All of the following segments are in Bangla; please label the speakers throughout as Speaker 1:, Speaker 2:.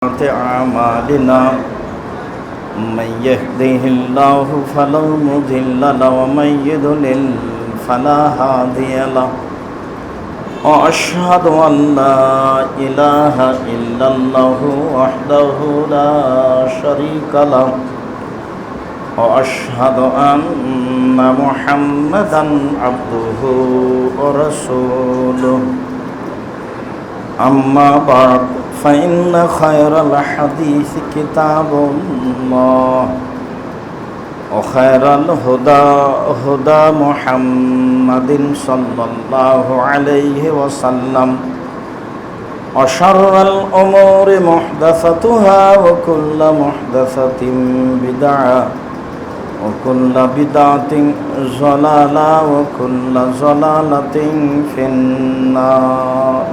Speaker 1: أعمالنا من يهده الله فلا مضل له ومن يضلل فلا هادي له وأشهد أن لا إله إلا الله وحده لا شريك له وأشهد أن محمدا عبده ورسوله أما بعد فإن خير الحديث كتاب الله وخير الهدى هدى محمد صلى الله عليه وسلم وشر الأمور محدثتها وكل محدثة بدعة وكل بدعة ضلالة وكل ضلالة في النار.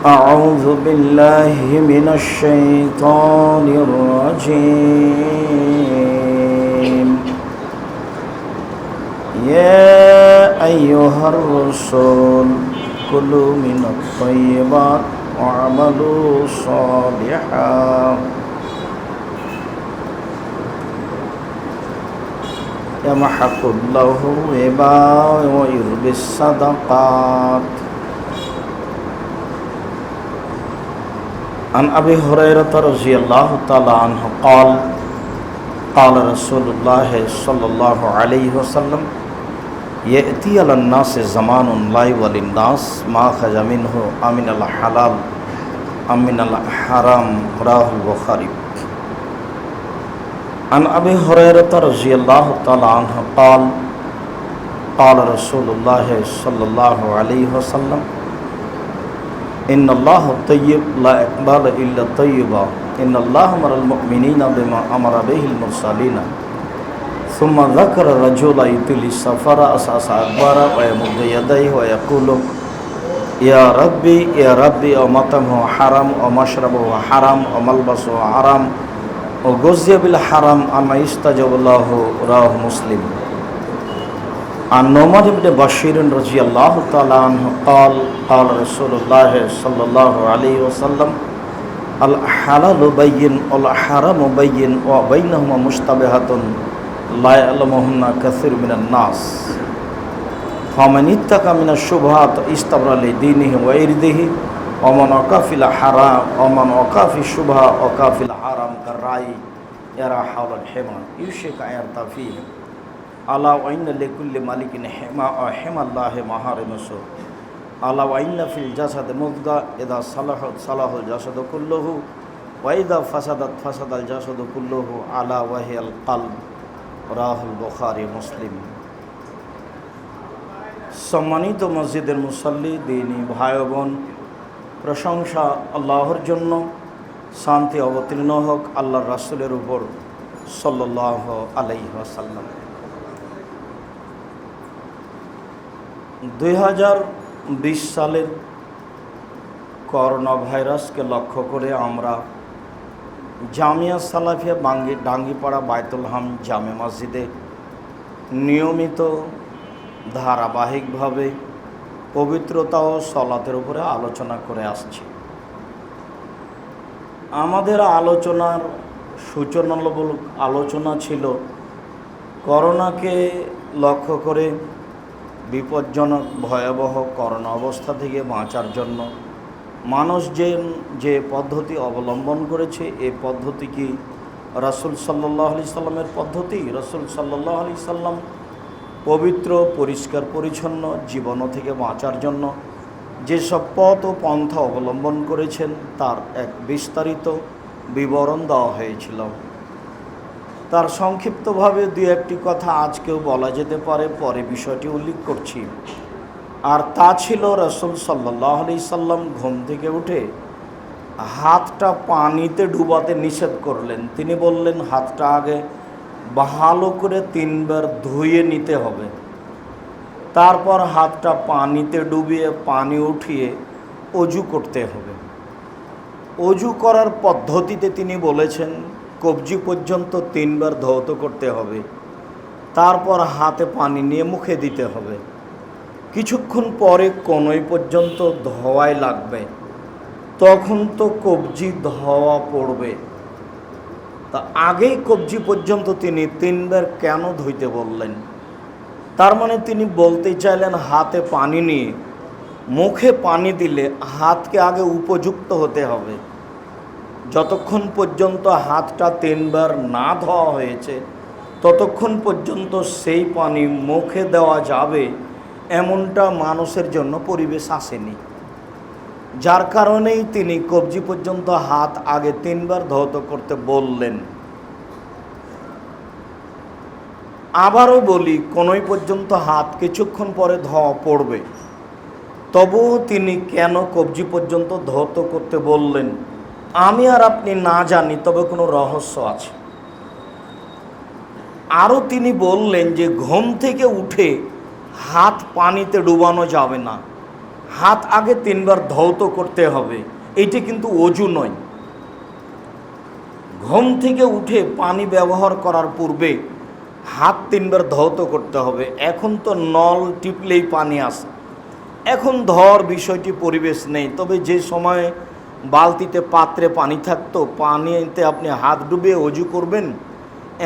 Speaker 1: أعوذ بالله من الشيطان الرجيم. يا أيها الرسول كلوا من الطيبات واعملوا صالحا يمحق الله الربا ويربي الصدقات. عن أبي هريرة رضي الله تعالى عنه قال قال رسول الله صلى الله عليه وسلم يأتي على الناس زمان لا يولي الناس ما خرج منه أمن الحلال أمن الحرام رواه البخاري. عن أبي هريرة رضي الله تعالى عنه قال قال رسول الله صلى الله عليه وسلم إن الله طيب لا يقبل إلا طيبا إن الله أمر المؤمنين بما أمر به المرسلين ثم ذكر الرجل يطيل السفر أساس أكبر ويمد يديه ويقول يا ربي يا ربي ومطعمه حرام ومشربه حرام وملبسه حرام وغزي بالحرام أما يستجب الله رواه مسلم. عن نعمان بن بشير رضي الله تعالى عنه قال قال رسول الله صلى الله عليه وسلم الحلال بين والحرام بين وبينهما مشتبهات لا يعلمهن كثير من الناس فمن اتقى من الشبهات استبرأ لدينه وعرضه ومن وقع في الحرام ومن وقع في الشبهة وقع في الحرام كالراعي يرى حول الحمى يوشك أن يرتع فيه ألا وإن لكل ملك حمى وحمى الله محارمه ألا وإن في الجسد مضغة إذا صلحت صلح الجسد كله وإذا فسدت فسد الجسد كله ألا وهي القلب رواه البخاري মুসলিম। সম্মানিত মসজিদের মুসল্লি দিনী ভাই বোন, প্রশংসা আল্লাহর জন্য, শান্তি অবতীর্ণ হোক আল্লাহর রাসূলের উপর সাল্লাল্লাহু আলাইহি ওয়াসাল্লাম। 2020 সালের করোনা ভাইরাসকে লক্ষ্য করে আমরা জামিয়া সালাফিয়া ডাঙ্গিপাড়া বায়তুল হাম জামে মসজিদে নিয়মিত ধারাবাহিকভাবে পবিত্রতা ও সলাতের উপরে আলোচনা করে আসছি। আমাদের আলোচনার সূচনামূলক আলোচনা ছিল করোনাকে লক্ষ্য করে বিপজ্জনক ভয়াবহ করোনা অবস্থা থেকে বাঁচার জন্য মানুষ যে পদ্ধতি অবলম্বন করেছে, এই পদ্ধতি কি রাসূল সাল্লাল্লাহু আলাইহি সাল্লামের পদ্ধতি? রাসূল সাল্লাল্লাহু আলাইহি সাল্লাম পবিত্র পরিষ্কার পরিচ্ছন্ন জীবন থেকে বাঁচার জন্য যেসব পথ ও পন্থা অবলম্বন করেছেন তার এক বিস্তারিত বিবরণ দেওয়া হয়েছিল। তার সংক্ষিপ্তভাবে দুই একটি কথা আজকেও বলা যেতে পারে, পরে বিষয়টি উল্লেখ করছি। আর তা ছিল রাসূল সাল্লাল্লাহু আলাইহি সাল্লাম ঘুম থেকে উঠে হাতটা পানিতে ডুবাতে নিষেধ করলেন। তিনি বললেন হাতটা আগে ভালো করে 3 বার ধুয়ে নিতে হবে, তারপর হাতটা পানিতে ডুবিয়ে পানি উঠিয়ে অজু করতে হবে। অজু করার পদ্ধতিতে তিনি বলেছেন কবজি পর্যন্ত 3 বার ধৌত করতে হবে, তারপর হাতে পানি নিয়ে মুখে দিতে হবে। কিছুক্ষণ পরে কনুই পর্যন্ত ধোয়াই লাগবে। তখন তো কবজি ধোয়া পড়বে। তা আগেই কবজি পর্যন্ত তিনি 3বার কেন ধুইতে বললেন? তার মানে তিনি বলতে চাইলেন হাতে পানি নিয়ে মুখে পানি দিলে হাতকে আগে উপযুক্ত হতে হবে। যতক্ষণ পর্যন্ত হাতটা 3বার না ধোয়া হয়েছে ততক্ষণ পর্যন্ত সেই পানি মুখে দেওয়া যাবে এমনটা মানুষের জন্য পরিবেশ আসেনি। যার কারণেই তিনি কবজি পর্যন্ত হাত আগে 3বার ধৌত করতে বললেন। আবারও বলি, কোনোই পর্যন্ত হাত কিছুক্ষণ পরে ধোয়া পড়বে, তবুও তিনি কেন কবজি পর্যন্ত ধৌত করতে বললেন আমি আর আপনি না জানি, তবে কোনো রহস্য আছে। আরও তিনি বললেন যে ঘুম থেকে উঠে হাত পানিতে ডুবানো যাবে না, হাত আগে 3বার ধৌত করতে হবে। এইটা কিন্তু অজু নয়। ঘুম থেকে উঠে পানি ব্যবহার করার পূর্বে হাত 3বার ধৌত করতে হবে। এখন তো নল টিপলেই পানি আসে, এখন ধর বিষয়টি পরিবেশ নেই। তবে যে সময় বালতিতে পাত্রে পানি থাকতো, পানিতে আপনি হাত ডুবে অজু করবেন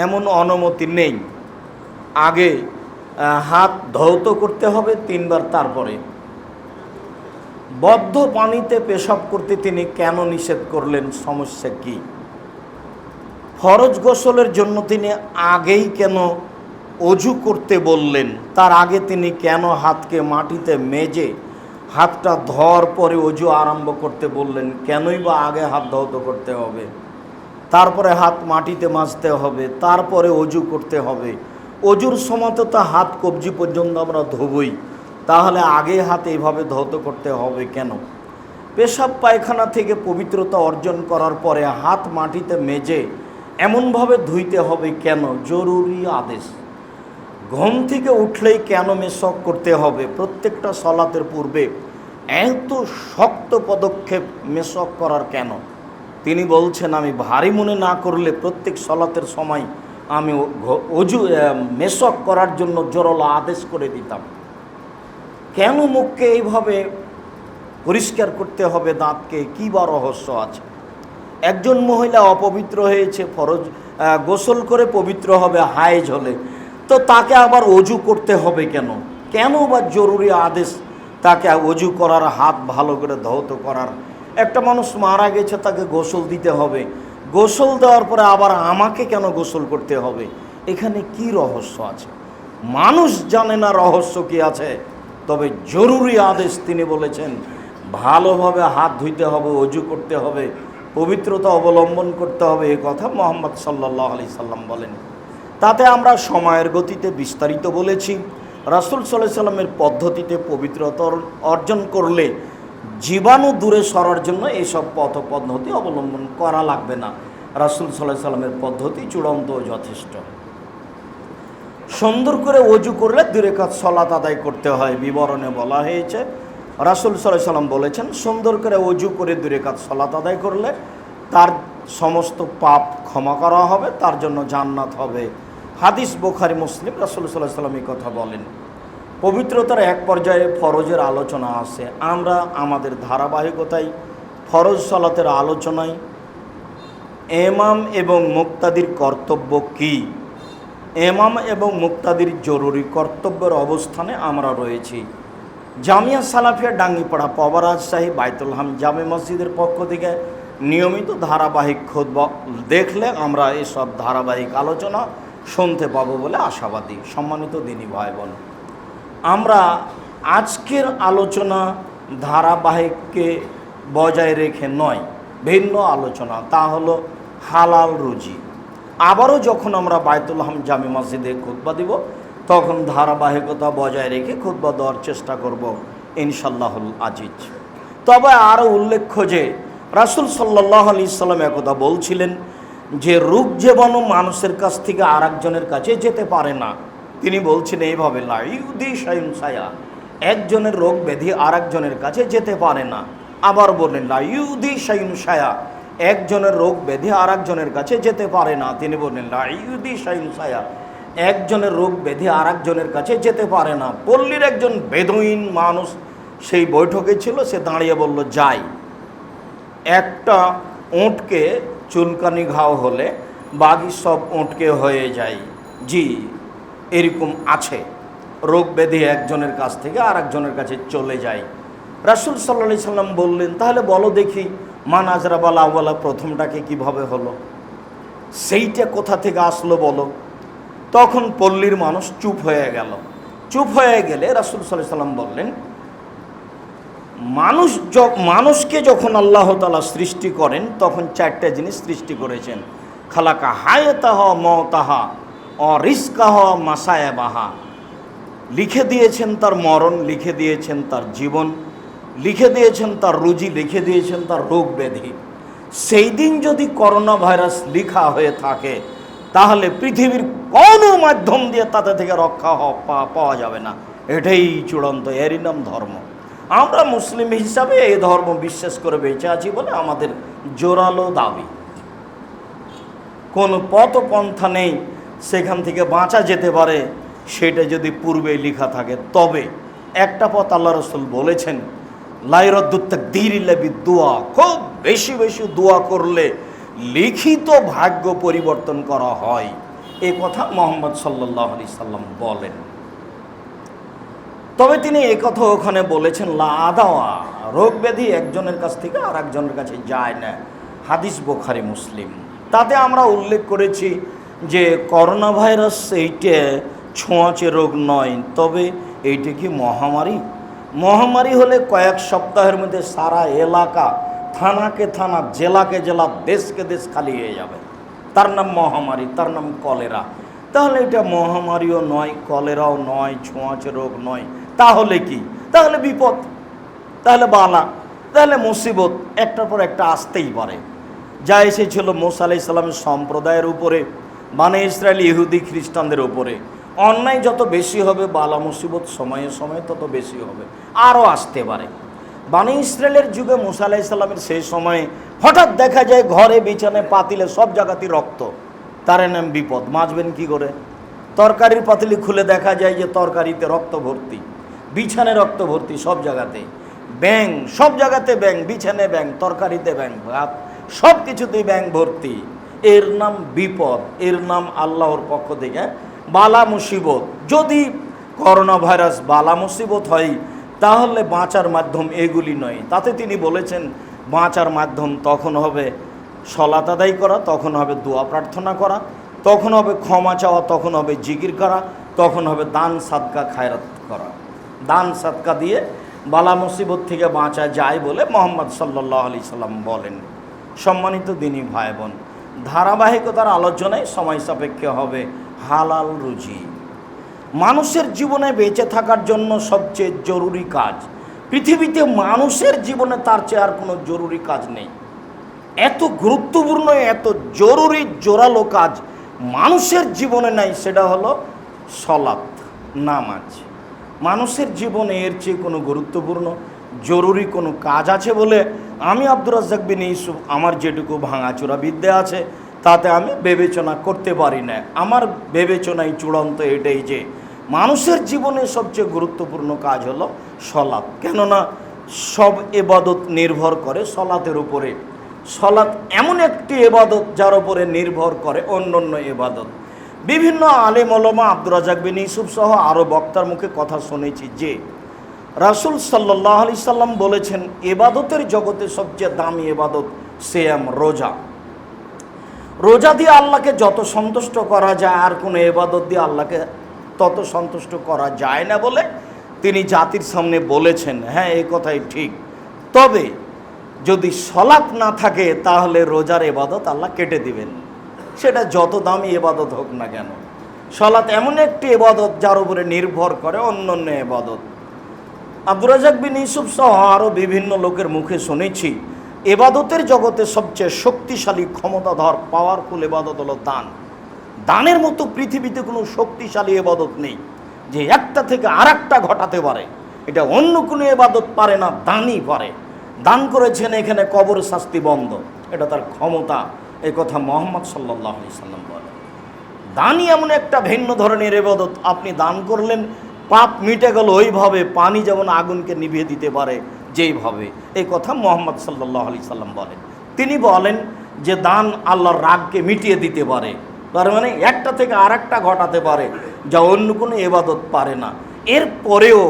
Speaker 1: এমন অনুমতি নেই। আগে হাত ধৌত করতে হবে 3বার, তারপরে। বদ্ধ পানিতে পেশাব করতে তিনি কেন নিষেধ করলেন? সমস্যা কি? ফরজ গোসলের জন্য তিনি আগেই কেন অজু করতে বললেন? তার আগে তিনি কেন হাতকে মাটিতে মেজে হাতটা ধোয়ার পরে অজু আরম্ভ করতে বললেন? কেনই বা আগে হাত ধৌত করতে হবে, তারপরে হাত মাটিতে মাজতে হবে, তারপরে অজু করতে হবে? অজুর সময় তো হাত কবজি পর্যন্ত আমরা ধোবই, তাহলে আগে হাত এইভাবে ধৌত করতে হবে কেন? পেশাব পায়খানা থেকে পবিত্রতা অর্জন করার পরে হাত মাটিতে মেজে এমনভাবে ধুইতে হবে কেন? জরুরি আদেশ। ঘুম থেকে উঠলেই কেন মেশক করতে হবে? প্রত্যেকটা সলাতের পূর্বে এত শক্ত পদক্ষেপ মেশক করার কেন? তিনি বলছেন আমি ভারী মনে না করলে প্রত্যেক সলাতের সময় আমি অজু মেশক করার জন্য জোরালো আদেশ করে দিতাম। কেন মুখকে এইভাবে পরিষ্কার করতে হবে, দাঁতকে? কী বা রহস্য আছে? একজন মহিলা অপবিত্র হয়েছে, ফরজ গোসল করে পবিত্র হবে হায়েজ হলে, তো তাকে আবার অজু করতে হবে কেন? কেন বা জরুরি আদেশ তাকে অজু করার, হাত ভালো করে ধৌত করার? একটা মানুষ মারা গেছে, তাকে গোসল দিতে হবে, গোসল দেওয়ার পরে আবার আমাকে কেন গোসল করতে হবে? এখানে কি রহস্য আছে? মানুষ জানে না রহস্য কি আছে। তবে জরুরি আদেশ তিনি বলেছেন, ভালোভাবে হাত ধুইতে হবে, অজু করতে হবে, পবিত্রতা অবলম্বন করতে হবে। এ কথা মুহাম্মদ সাল্লাল্লাহু আলাইহি সাল্লাম বলেন। তাতে আমরা সময়ের গতিতে বিস্তারিত বলেছি। রাসূল সাল্লাল্লাহু আলাইহি সাল্লামের পদ্ধতিতে পবিত্রতা অর্জন করলে জীবাণু দূরে সরার জন্য এইসব পদ্ধতি অবলম্বন করা লাগবে না। রাসূল সাল্লাল্লাহু আলাইহি সাল্লামের পদ্ধতি চূড়ান্ত ও যথেষ্ট। সুন্দর করে অজু করলে 2 রাকাত সালাত আদায় করতে হয়। বিবরণে বলা হয়েছে, রাসূল সাল্লাল্লাহু আলাইহি সাল্লাম বলেছেন, সুন্দর করে অজু করে 2 রাকাত সালাত আদায় করলে তার সমস্ত পাপ ক্ষমা করা হবে, তার জন্য জান্নাত হবে। হাদিস বুখারী মুসলিম। রাসূল সাল্লাল্লাহু আলাইহি সাল্লাম এই কথা বলেন। পবিত্রতার এক পর্যায়ে ফরজের আলোচনা আছে। আমরা আমাদের ধারাবাহিকতায় ফরজ সালাতের আলোচনায় ইমাম এবং মুক্তাদির কর্তব্য কি, ইমাম এবং মুক্তাদির জরুরি কর্তব্যের অবস্থানে আমরা রয়েছি। জামিয়া সালাফিয়া ডাঙ্গিপাড়া পবারাজ শাহী বাইতুল হাম জামে মসজিদের পক্ষ থেকে নিয়মিত ধারাবাহিক খুতবা দেখলে আমরা এসব ধারাবাহিক আলোচনা শুনতে পাবো বলে আশাবাদী। সম্মানিত দিনী ভাই বোন, আমরা আজকের আলোচনা ধারাবাহিককে বজায় রেখে নয়, ভিন্ন আলোচনা, তা হলো হালাল রুজি। আবারও যখন আমরা বাইতুল হাম জামে মসজিদে খুতবা দিব, তখন ধারাবাহিকতা বজায় রেখে খুতবা দেওয়ার চেষ্টা করব ইনশাল্লাহুল আজিজ। তবে আরও উল্লেখ্য যে রাসূল সাল্লাল্লাহু আলাইহি সাল্লাম একথা বলছিলেন যে রোগ জীবাণু মানুষের কাছ থেকে আরেকজনের কাছে যেতে পারে না। তিনি বলছেন এইভাবে, লা ইউদি শাইউন সায়া, একজনের রোগ ব্যাধি আরেকজনের কাছে যেতে পারে না। আবার বললেন, লা ইউদি শাইউন সায়া, একজনের রোগ ব্যাধি আরেকজনের কাছে যেতে পারে না। তিনি বললেন, লা ইউদি শাইউন সায়া, একজনের রোগ ব্যাধি আরেকজনের কাছে যেতে পারে না। পল্লীর একজন বেদুইন মানুষ সেই বৈঠকে ছিল, সে দাঁড়িয়ে বলল, যাই। একটা ওঁটকে চুলকানি ঘাও হলে বাকি সব ওঁটকে হয়ে যায়। জি, এরকম আছে। রোগ ব্যাধি একজনের কাছ থেকে আর একজনের কাছে চলে যায়। রাসূল সাল্লাল্লাহু আলাইহি সাল্লাম বললেন, তাহলে বলো দেখি মান আজরাবাল আওয়ালা, প্রথমটাকে কিভাবে হলো, সেইটা কোথা থেকে আসলো বলো। তখন পল্লীর মানুষ চুপ হয়ে গেল। চুপ হয়ে গেলে রাসূল সাল্লাল্লাহু আলাইহি সাল্লাম বললেন, মানুষকে যখন আল্লাহ তাআলা সৃষ্টি করেন তখন চারটা জিনিস সৃষ্টি করেছেন। খালাকা হায়াতাহ মওতাহা ও রিজকাহ মাসায়াবাহা। লিখে দিয়েছেন তার মরণ, লিখে দিয়েছেন তার জীবন, লিখে দিয়েছেন তার রুজি, লিখে দিয়েছেন তার রোগ ব্যাধি। সেই দিন যদি করোনা ভাইরাস লিখা হয়ে থাকে তাহলে পৃথিবীর কোনো মাধ্যম দিয়ে তাতে থেকে রক্ষা পাওয়া যাবে না। এটাই চূড়ান্ত, এরই নাম ধর্ম। আমরা মুসলিম হিসাবে এই ধর্ম বিশ্বাস করে বেঁচে আছি বলে আমাদের জোরালো দাবি। কোনো পথপন্থা নেই সেখান থেকে বাঁচা যেতে পারে, সেটা যদি পূর্বে লেখা থাকে। তবে একটা পথ আল্লাহ রাসূল বলেছেন, লাইরাদ্দুত তাকদীর ইল্লা বিদুয়া, খুব বেশি বেশি দোয়া করলে লিখিত ভাগ্য পরিবর্তন করা হয়। এ কথা মুহাম্মদ সাল্লাল্লাহু আলাইহি সাল্লাম বলেন। তবে তিনি এই কথা ওখানে বলেছেন, লা আদাওয়া, রোগ ব্যাধি একজনের কাছ থেকে আর একজনের কাছে যায় না। হাদিস বুখারী মুসলিম। তাতে আমরা উল্লেখ করেছি যে করোনা ভাইরাস এইটা ছোঁয়াচে রোগ নয়, তবে এইটা কি মহামারী? মহামারী হলে কয়েক সপ্তাহের মধ্যে সারা এলাকা, থানাকে থানা, জেলাকে জেলা, দেশকে দেশ খালি হয়ে যাবে। তার নাম মহামারী, তার নাম কলেরা। তাহলে এটা মহামারীও নয়, কলেরাও নয়, ছোঁয়াচে রোগ নয়। তাহলে কি? তাহলে বিপদ, তাহলে বালা, তাহলে মুসিবত একটার পর একটা আসতেই পারে। যা এসেছিল মুসা আলাইহিস সালামের সম্প্রদায়ের উপরে, মানে ইসরায়েল ইহুদি খ্রিস্টানদের উপরে, অন্যায় যত বেশি হবে বালা মুসিবত সময়ে সময়ে তত বেশি হবে, আরও আসতে পারে। বানি ইসরায়েলের যুগে মুসা আলাইহিস সালামের সেই সময়ে হঠাৎ দেখা যায় ঘরে, বিছানে, পাতিলে সব জায়গাতেই রক্ত। তার নাম বিপদ। বাঁচবেন কি করে? তরকারির পাতিলি খুলে দেখা যায় যে তরকারিতে রক্ত ভর্তি, বিছানে রক্ত ভর্তি, সব জায়গাতে ব্যাং, সব জায়গাতে ব্যাং, বিছানে ব্যাং, তরকারিতে ব্যাং, ভাত, সব কিছুতেই ব্যাং ভর্তি। এর নাম বিপদ, এর নাম আল্লাহর পক্ষ থেকে বালা মুসিবত। যদি করোনা ভাইরাস বালা মুসিবত হয় তাহলে বাঁচার মাধ্যম এগুলি নয়। তাতে তিনি বলেছেন বাঁচার মাধ্যম তখন হবে সলাত আদায় করা, তখন হবে দোয়া প্রার্থনা করা, তখন হবে ক্ষমা চাওয়া, তখন হবে জিকির করা, তখন হবে দান সাদকা খায়রাত করা। দান সাদকা দিয়ে বালা মুসিবত থেকে বাঁচা যায় বলে মুহাম্মদ সাল্লাল্লাহু আলাইহি সাল্লাম বলেন। সম্মানিত দিনী ভাই বোন, ধারাবাহিকতার আলোচনায় সময় সাপেক্ষে হবে হালাল রুজি। মানুষের জীবনে বেঁচে থাকার জন্য সবচেয়ে জরুরি কাজ, পৃথিবীতে মানুষের জীবনে তার চেয়ে আর কোনো জরুরি কাজ নেই। এত গুরুত্বপূর্ণ, এত জরুরি জোরালো কাজ মানুষের জীবনে নাই, সেটা হলো সলাত, নামাজ। মানুষের জীবনে এর চেয়ে কোনো গুরুত্বপূর্ণ জরুরি কোনো কাজ আছে বলে আমি আব্দুর রাজ্জাক বিন ইউসুফ, আমার যেটুকু ভাঙাচোরা বিদ্যা আছে তাতে আমি বিবেচনা করতে পারি না। আমার বিবেচনায় চূড়ান্ত এটাই যে মানুষের জীবনে সবচেয়ে গুরুত্বপূর্ণ কাজ হলো সলাত। কেননা সব ইবাদত নির্ভর করে সলাতের উপরে। সলাত এমন একটি ইবাদত যার উপরে নির্ভর করে অন্য অন্য ইবাদত। বিভিন্ন আলেম ওলামা, আব্দুর রাজ্জাক বিন ইউসুফ সহ আরও বক্তার মুখে কথা শুনেছি যে রাসূল সাল্লাল্লাহু আলাইহি সাল্লাম বলেছেন ইবাদতের জগতে সবচেয়ে দামি ইবাদত সিয়াম, রোজা। রোজা দিয়ে আল্লাহকে যত সন্তুষ্ট করা যায় আর কোনো ইবাদত দিয়ে আল্লাহকে তত সন্তুষ্ট করা যায় না বলে তিনি জাতির সামনে বলেছেন। হ্যাঁ, এই কথাই ঠিক। তবে যদি সলাত না থাকে তাহলে রোজার ইবাদত আল্লাহ কেটে দিবেন, সেটা যত দামি ইবাদত হোক না কেন। সলাত এমন একটি ইবাদত যার উপরে নির্ভর করে অন্য অন্য ইবাদত। আব্দুর রাজ্জাক বিন ইউসুফ সহ আরও বিভিন্ন লোকের মুখে শুনেছি ইবাদতের জগতে সবচেয়ে শক্তিশালী, ক্ষমতাধর, পাওয়ারফুল ইবাদত হলো দান। দানের মতো পৃথিবীতে কোনো শক্তিশালী ইবাদত নেই যে একটা থেকে আরেকটা ঘটাতে পারে। এটা অন্য কোনো ইবাদত পারে না, দানই পারে। দান করেছেন, এখানে কবর শাস্তি বন্ধ, এটা তার ক্ষমতা। এই কথা মুহাম্মদ সাল্লাল্লাহু আলাইহি সাল্লাম বলেন। দানই এমন একটা ভিন্ন ধরনের ইবাদত, আপনি দান করলেন, পাপ মিটে গেল। ওইভাবে পানি যেমন আগুনকে নিভিয়ে দিতে পারে, যেইভাবে, এই কথা মুহাম্মদ সাল্লাল্লাহু আলাইহি সাল্লাম বলেন। তিনি বলেন যে দান আল্লাহর রাগকে মিটিয়ে দিতে পারে, তার মানে একটা থেকে আরেকটা ঘটাতে পারে যা অন্য কোনো ইবাদত পারে না। এরপরেও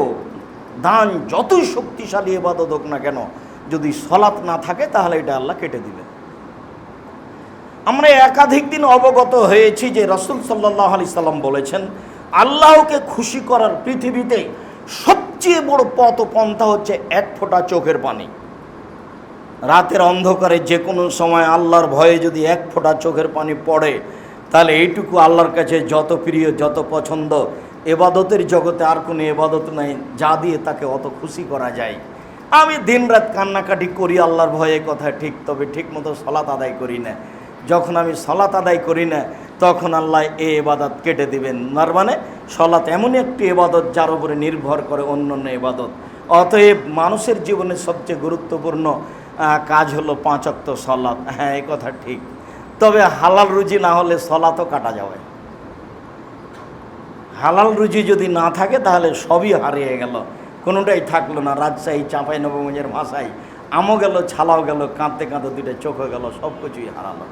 Speaker 1: দান যতই শক্তিশালী ইবাদত হোক না কেন, যদি সলাত না থাকে তাহলে এটা আল্লাহ কেটে দিবেন। আমরা একাধিক দিন অবগত হয়েছি যে রাসূল সাল্লাল্লাহু আলাইহি সাল্লাম বলেছেন, আল্লাহকে খুশি করার পৃথিবীতে সবচেয়ে বড় পথ পন্থা হচ্ছে এক ফোঁটা চোখের পানি। রাতের অন্ধকারে যে কোনো সময় আল্লাহর ভয়ে যদি এক ফোঁটা চোখের পানি পড়ে, তাহলে এইটুকু আল্লাহর কাছে যত প্রিয়, যত পছন্দ। এবাদতের জগতে আর কোনো এবাদত নাই যা দিয়ে তাকে অত খুশি করা যায়। আমি দিনরাত কান্নাকাটি করি আল্লাহর ভয়ে, কথা ঠিক, তবে ঠিক মতো সলাত আদায় করি না। যখন আমি সলাত আদায় করি না, তখন আল্লাহ এই ইবাদত কেটে দিবেন। তার মানে সলাত এমনই একটি ইবাদত যার উপরে নির্ভর করে অন্য অন্য ইবাদত। অতএব মানুষের জীবনে সবচেয়ে গুরুত্বপূর্ণ কাজ হলো 5 ওয়াক্ত সলাত। হ্যাঁ, এই কথা ঠিক, তবে হালাল রুজি না হলে সলাতও কাটা যাবে। হালাল রুজি যদি না থাকে তাহলে সবই হারিয়ে গেল, কোনোটাই থাকলো না। রাজশাহী চাঁপাইনবাবগঞ্জের ভাষায় আমও গেল, ছালাও গেল, কাঁদতে কাঁদতে দুইটা চোখও গেল, সব কিছুই হারালো।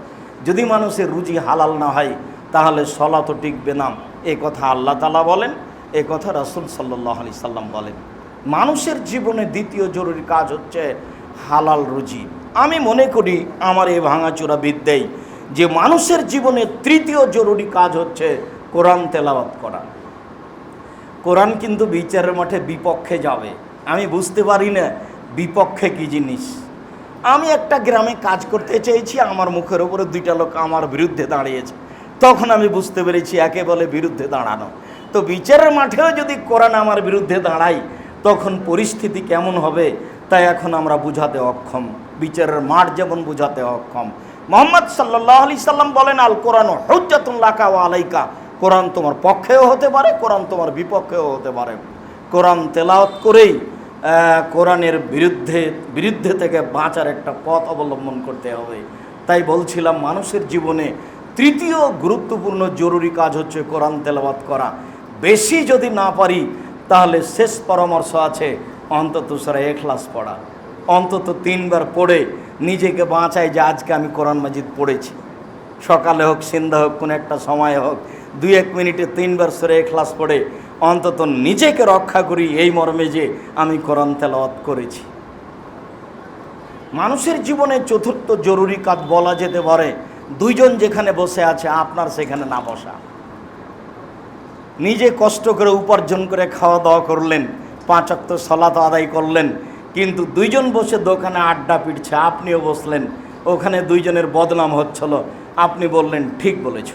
Speaker 1: যদি মানুষের রুজি হালাল না হয় তাহলে সলাতও টিকবে না। এ কথা আল্লাহ তাআলা বলেন, এ কথা রাসূল সাল্লাল্লাহু আলাইহি সাল্লাম বলেন। মানুষের জীবনে দ্বিতীয় জরুরি কাজ হচ্ছে হালাল রুজি। আমি মনে করি আমার এই ভাঙাচোরা বিদ্যায় যে মানুষের জীবনে তৃতীয় জরুরি কাজ হচ্ছে কোরআন তেলাওয়াত করা। কোরআন কিন্তু বিচারের মাঠে বিপক্ষে যাবে। আমি বুঝতে পারি না বিপক্ষে কী জিনিস। আমি একটা গ্রামে কাজ করতে চেয়েছি, আমার মুখের উপরে 2টা লোক আমার বিরুদ্ধে দাঁড়িয়েছে। তখন আমি বুঝতে পেরেছি একে বলে বিরুদ্ধে দাঁড়ানো। তো বিচারের মাঠেও যদি কোরআন আমার বিরুদ্ধে দাঁড়ায় তখন পরিস্থিতি কেমন হবে, তাই এখন আমরা বুঝাতে অক্ষম। বিচারের মাঠ যেমন বুঝাতে অক্ষম। মুহাম্মদ সাল্লাল্লাহু আলাইহি সাল্লাম বলেন, আল কোরআন হুজ্জাতুন লাকা ওয়া আলাইকা। কোরআন তোমার পক্ষেও হতে পারে, কোরআন তোমার বিপক্ষেও হতে পারে। কোরআন তেলাওয়াত করেই কোরআনের বিরুদ্ধে থেকে বাঁচার একটা পথ অবলম্বন করতে হবে। তাই বলছিলাম মানুষের জীবনে তৃতীয় গুরুত্বপূর্ণ জরুরি কাজ হচ্ছে কোরআন তেলাওয়াত করা। বেশি যদি না পারি তাহলে শেষ পরামর্শ আছে অন্তত সূরা ইখলাস পড়া। অন্তত 3 বার পড়ে নিজেকে বাঁচাই যে আজকে আমি কোরআন মাজিদ পড়েছি। সকালে হোক, সন্ধ্যা হোক, কোনো একটা সময় হোক, 2-1 মিনিটে 3 বার সূরা ইখলাস পড়ে অন্তত নিজেকে রক্ষা করি এই মর্মে যে আমি কোরআন তেলাওয়াত করেছি। মানুষের জীবনে চতুর্থ জরুরি কাজ বলা যেতে পারে 2 জন যেখানে বসে আছে আপনার সেখানে না বসা। নিজে কষ্ট করে উপার্জন করে খাওয়া দাওয়া করলেন, 5 ওয়াক্ত সালাত আদায় করলেন, কিন্তু 2 জন বসে দোকানে আড্ডা পিটছে, আপনিও বসলেন, ওখানে 2 জনের বদনাম হচ্ছিল, আপনি বললেন ঠিক বলেছ।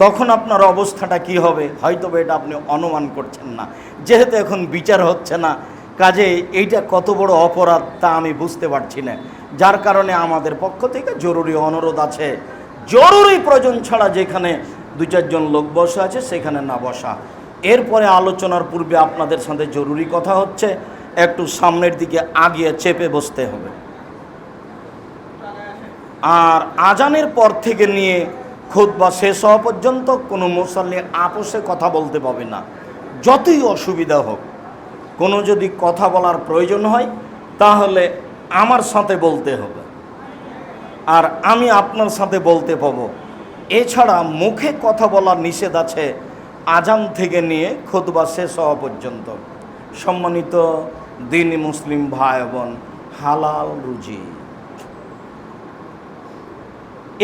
Speaker 1: তখন আপনার অবস্থাটা কি হবে হয়তো এটা আপনি অনুমান করছেন না, যেহেতু এখন বিচার হচ্ছে না। কাজে এইটা কত বড় অপরাধ তা আমি বুঝতে পারছি না। যার কারণে আমাদের পক্ষ থেকে জরুরি অনুরোধ আছে, জরুরি প্রয়োজন ছাড়া যেখানে 2-4 জন লোক বসে আছে সেখানে না বসা। এরপরে আলোচনার পূর্বে আপনাদের সাথে জরুরি কথা হচ্ছে একটু সামনের দিকে আগিয়ে চেপে বসতে হবে। আর আজানের পর থেকে নিয়ে খুতবা শেষ হওয়া পর্যন্ত কোনো মুসাল্লি আপোষে কথা বলতে পাবে না, যতই অসুবিধা হোক। কোনো যদি কথা বলার প্রয়োজন হয় তাহলে আমার সাথে বলতে হবে, আর আমি আপনার সাথে বলতে পাবো। এছাড়া মুখে কথা বলার নিষেধ আছে আজান থেকে নিয়ে খুতবা শেষ হওয়া পর্যন্ত। সম্মানিত দ্বীনি মুসলিম ভাই বোন, হালাল রুজি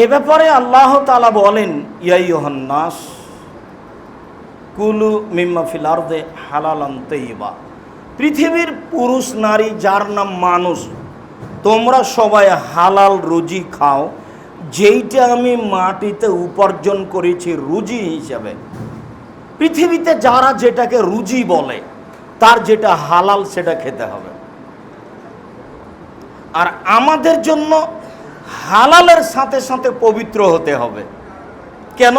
Speaker 1: এ ব্যাপারে আল্লাহ তাআলা বলেন, ইয়া আইয়ুহান নাস কুলু মিম্মা ফিল আরদি হালালান তাইয়্যিবা। পৃথিবীর পুরুষ নারী যার নাম মানুষ, তোমরা সবাই হালাল রুজি খাও, যেইটা আমি মাটিতে উপার্জন করেছি রুজি হিসাবে। পৃথিবীতে যারা যেটাকে রুজি বলে তার যেটা হালাল সেটা খেতে হবে। আর আমাদের জন্য হালালের সাথে সাথে পবিত্র হতে হবে। কেন?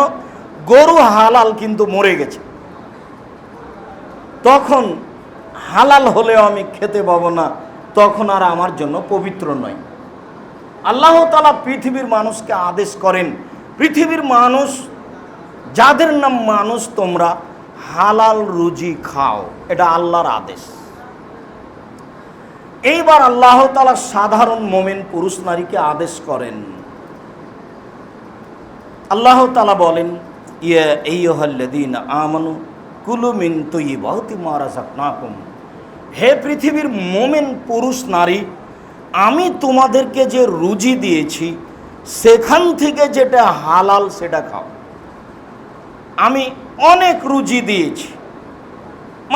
Speaker 1: গরু হালাল কিন্তু মরে গেছে, তখন হালাল হলেও আমি খেতে পাবো না, তখন আর আমার জন্য পবিত্র নয়। আল্লাহ তাআলা পৃথিবীর মানুষকে আদেশ করেন, পৃথিবীর মানুষ যাদের নাম মানুষ তোমরা হালাল রুজি খাও, এটা আল্লাহর আদেশ। এইবার আল্লাহ তাআলা সাধারণ মুমিন পুরুষ নারীকে আদেশ করেন। আল্লাহ তাআলা বলেন, ইয়া আইয়ুহাল্লাযীনা আমানু কুলু মিন তাইয়্যিবাতি মা রাযাকনাকুম, হে পৃথিবীর মুমিন পুরুষ নারী, আমি তোমাদেরকে যে রুজি দিয়েছি সেখান থেকে যেটা হালাল সেটা খাও। আমি অনেক রুজি দিয়েছি,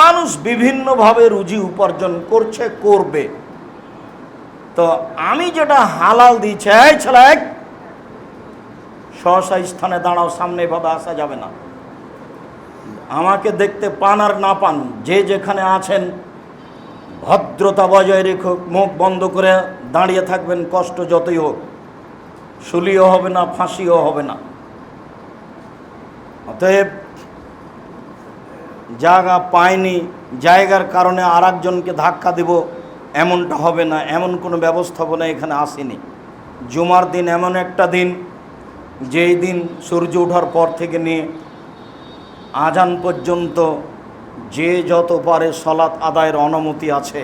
Speaker 1: মানুষ বিভিন্নভাবে রুজি উপার্জন করছে, করবে, তো আমি যেটা হালাল দিয়েছি, এই ছেলে সহসা স্থানে দাঁড়াও, সামনে এভাবে আসা যাবে না। আমাকে দেখতে পান আর না পান, যে যেখানে আছেন ভদ্রতা বজায় রেখে মুখ বন্ধ করে দাঁড়িয়ে থাকবেন, কষ্ট যতই হোক, শুলিও হবে না, ফাঁসিও হবে না। অতএব জায়গা পায়নি, জায়গার কারণে আর একজনকে ধাক্কা দেব, এমনটা হবে না, এমন কোনো ব্যবস্থাপনা এখানে আসেনি। জুমার দিন এমন একটা দিন, যেই দিন সূর্য ওঠার পর থেকে নিয়ে আজান পর্যন্ত যে যত পারে সলাত আদায়ের অনুমতি আছে,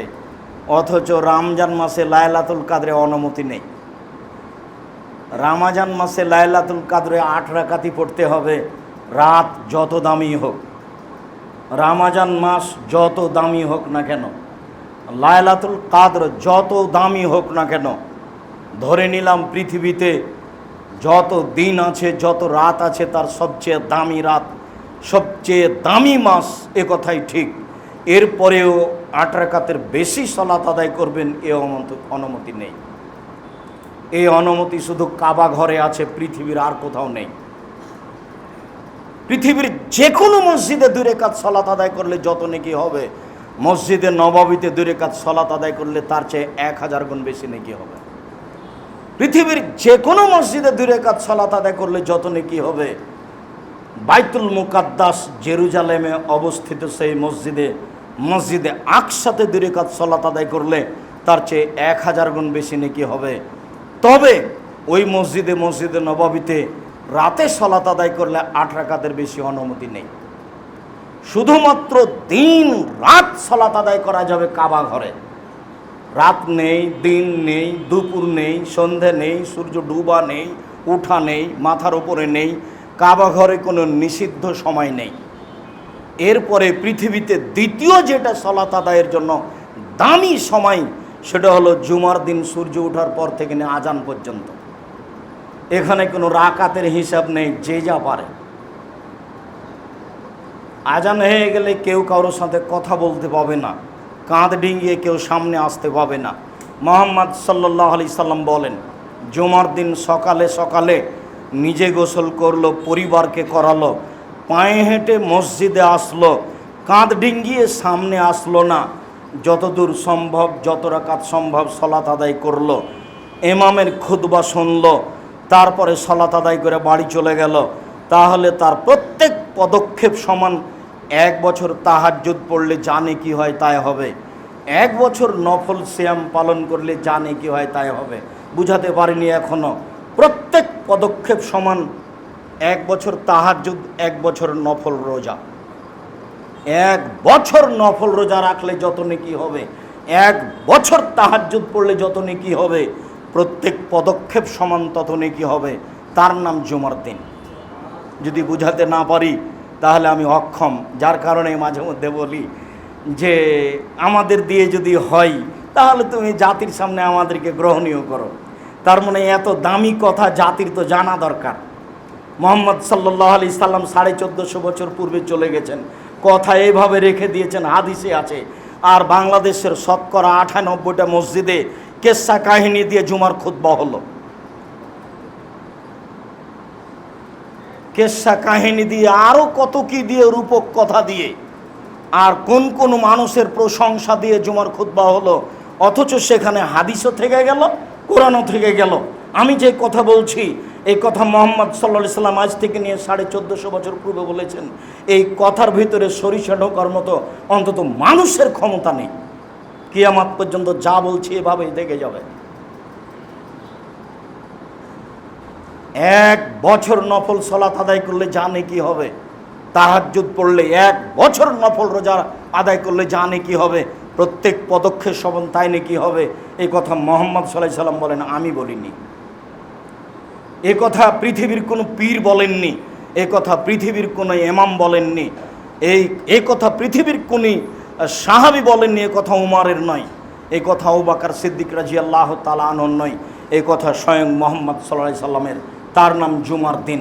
Speaker 1: অথচ রমজান মাসে লাইলাতুল কাদরে অনুমতি নেই। রমজান মাসে লাইলাতুল কাদরে 8 রাকাতই পড়তে হবে, রাত যত দামি হোক। রমজান মাস যত দামি হোক না কেন, লাইলাতুল কাদর যত দামি হোক না কেন, ধরে নিলাম পৃথিবীতে যত দিন আছে, যত রাত আছে, তার সবচেয়ে দামি রাত, সবচেয়ে দামি মাস, এ কথাই ঠিক। এরপরেও 8 রাকাতের বেশি সালাত আদায় করবেন, এ অনুমতি নেই। এই অনুমতি শুধু কাবা ঘরে আছে, পৃথিবীর আর কোথাও নেই। পৃথিবীর যে কোনো মসজিদে 2 রাকাত সালাত আদায় করলে যত নেকি হবে, মসজিদে নববীতে 2 রাকাত সালাত আদায় করলে তার চেয়ে 1000 গুণ বেশি নেকি হবে। পৃথিবীর যে কোনো মসজিদে 2 রাকাত সালাত আদায় করলে যত নেকি হবে, বাইতুল মুকাদ্দাস জেরুজালেমে অবস্থিত সেই মসজিদে আকসাতে 2 রাকাত সালাত আদায় করলে তার চেয়ে 1000 গুণ বেশি নেকি হবে। তবে ওই মসজিদে নববীতে রাতে সালাত আদায় করলে 8 রাকাতের বেশি অনুমতি নেই। শুধুমাত্র দিন রাত সালাত আদায় করা যাবে কাবা ঘরে। রাত নেই, দিন নেই, দুপুর নেই, সন্ধে নেই, সূর্য ডুবা নেই, উঠা নেই, মাথার উপরে নেই, কাবা ঘরে কোনো নিষিদ্ধ সময় নেই। এরপরে পৃথিবীতে দ্বিতীয় যেটা সালাত আদায়ের জন্য দামি সময়, সেটা হলো জুমার দিন সূর্য ওঠার পর থেকে নিয়ে আজান পর্যন্ত। এখানে কোনো রাকাতের হিসাব নেই, যে যা পারে। আজান হয়ে গেলে কেউ কারোর সাথে কথা বলতে পাবে না, কাঁধ ডিঙিয়ে কেউ সামনে আসতে পাবে না। মুহাম্মদ সাল্লাল্লাহু আলাইহি সাল্লাম বলেন, জুমার দিন সকালে সকালে নিজে গোসল করলো, পরিবারকে করালো, পায়ে হেঁটে মসজিদে আসলো, কাঁধ ডিঙিয়ে সামনে আসলো না, যতদূর সম্ভব, যত রাকাত সম্ভব সালাত আদায় করলো, ইমামের খুতবা শুনলো, তারপরে সালাত আদায় করে বাড়ি চলে গেল, তাহলে তার প্রত্যেক পদক্ষেপ সমান। 1 বছর তাহাজ্জুদ পড়লে জানে কি হয় তাই হবে, 1 বছর নফল সিয়াম পালন করলে জানে কি হয় তাই হবে। বুঝাতে পারিনি এখনো। প্রত্যেক পদক্ষেপ সমান। 1 বছর তাহাজ্জুদ, 1 বছর নফল রোজা। 1 বছর নফল রোজা রাখলে যত নেকি হবে, 1 বছর তাহাজ্জুদ পড়লে যত নেকি হবে, প্রত্যেক পদক্ষেপ সমান তত নেকি হবে। তার নাম জুমার দিন। যদি বুঝাতে না পারি তাহলে আমি অক্ষম, যার কারণে মাঝে মধ্যে বলি যে আমাদের দিয়ে যদি হয় তাহলে তুমি জাতির সামনে আমাদেরকে গ্রহণীয় করো। তার মানে এত দামি কথা জাতির তো জানা দরকার। মুহাম্মদ সাল্লাল্লাহু আলাইহি সাল্লাম 1450 বছর পূর্বে চলে গেছেন, কথা এইভাবে রেখে দিয়েছেন, হাদিসে আছে। আর বাংলাদেশের শতকরা 98টা মসজিদে কেসা কাহিনী দিয়ে জুমার খুতবা হলো, কেসা কাহিনী দিয়ে, আরও কত কি দিয়ে, রূপক কথা দিয়ে, আর কোন কোন মানুষের প্রশংসা দিয়ে জুমার খুতবা হলো। অথচ সেখানে হাদিসও থেকে গেল, কোরআনও থেকে গেল। আমি যে কথা বলছি এই কথা মুহাম্মদ সাল্লাল্লাহু আলাইহি সাল্লাম আজ থেকে নিয়ে 1450 বছর পূর্বে বলেছেন। এই কথার ভিতরে সরিষা ঢোকার মতো অন্তত মানুষের ক্ষমতা নেই। কিয়ামত পর্যন্ত যা বলছি এভাবেই দেখে যাবে। 1 বছর নফল সালাত আদায় করলে জানে কি হবে, তাহাজ্জুদ পড়লে 1 বছর নফল রোজা আদায় করলে জানে কি হবে, প্রত্যেক পদক্ষেপ সমান তাই নাকি হবে, এই কথা মুহাম্মদ সাল্লাল্লাহু আলাইহি সাল্লাম বলেন, আমি বলিনি। এ কথা পৃথিবীর কোনো পীর বলেননি, এ কথা পৃথিবীর কোনো ইমাম বলেননি, এই কথা পৃথিবীর কোনো সাহাবী বলেননি, এ কথা উমরের নয়, এই কথা আবু বকর সিদ্দিক রাদিয়াল্লাহু তাআলা আনহুর নয়, এই কথা স্বয়ং মুহাম্মদ সাল্লাল্লাহু আলাইহি সাল্লামের। তার নাম জুমার দিন।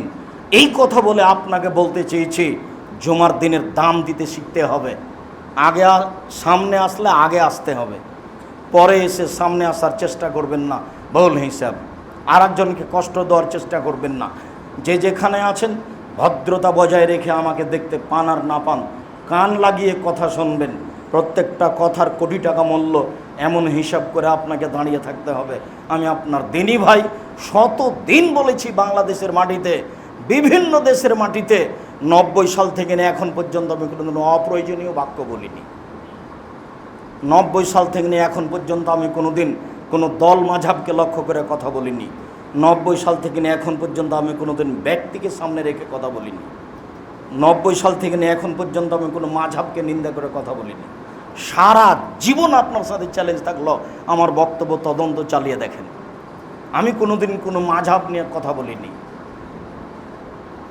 Speaker 1: এই কথা বলে আপনাকে বলতে চেয়েছি, জুমার দিনের দাম দিতে শিখতে হবে। আগে সামনে আসলে আগে আসতে হবে, পরে এসে সামনে আসার চেষ্টা করবেন না ভুল হিসাব। আর একজনকে কষ্ট দেওয়ার চেষ্টা করবেন না। যে যেখানে আছেন ভদ্রতা বজায় রেখে আমাকে দেখতে পান আর না পান, কান লাগিয়ে কথা শুনবেন। প্রত্যেকটা কথার কোটি টাকা মূল্য, এমন হিসাব করে আপনাকে দাঁড়িয়ে থাকতে হবে। আমি আপনার দিনই ভাই, শত দিন বলেছি বাংলাদেশের মাটিতে, বিভিন্ন দেশের মাটিতে 90 সাল থেকে নিয়ে এখন পর্যন্ত আমি কোনো অপ্রয়োজনীয় বাক্য বলিনি। 90 সাল থেকে নিয়ে এখন পর্যন্ত আমি কোনোদিন কোনো দল মাঝহাবকে লক্ষ্য করে কথা বলিনি। 90 সাল থেকে নিয়ে এখন পর্যন্ত আমি কোনোদিন ব্যক্তিকে সামনে রেখে কথা বলিনি। 90 সাল থেকে নিয়ে এখন পর্যন্ত আমি কোনো মাঝহাবকে নিন্দা করে কথা বলিনি। সারা জীবন আপনার সাথে চ্যালেঞ্জ থাকলো, আমার বক্তব্য তদন্ত চালিয়ে দেখেন। আমি কোনোদিন কোনো মাঝহাব নিয়ে কথা বলিনি।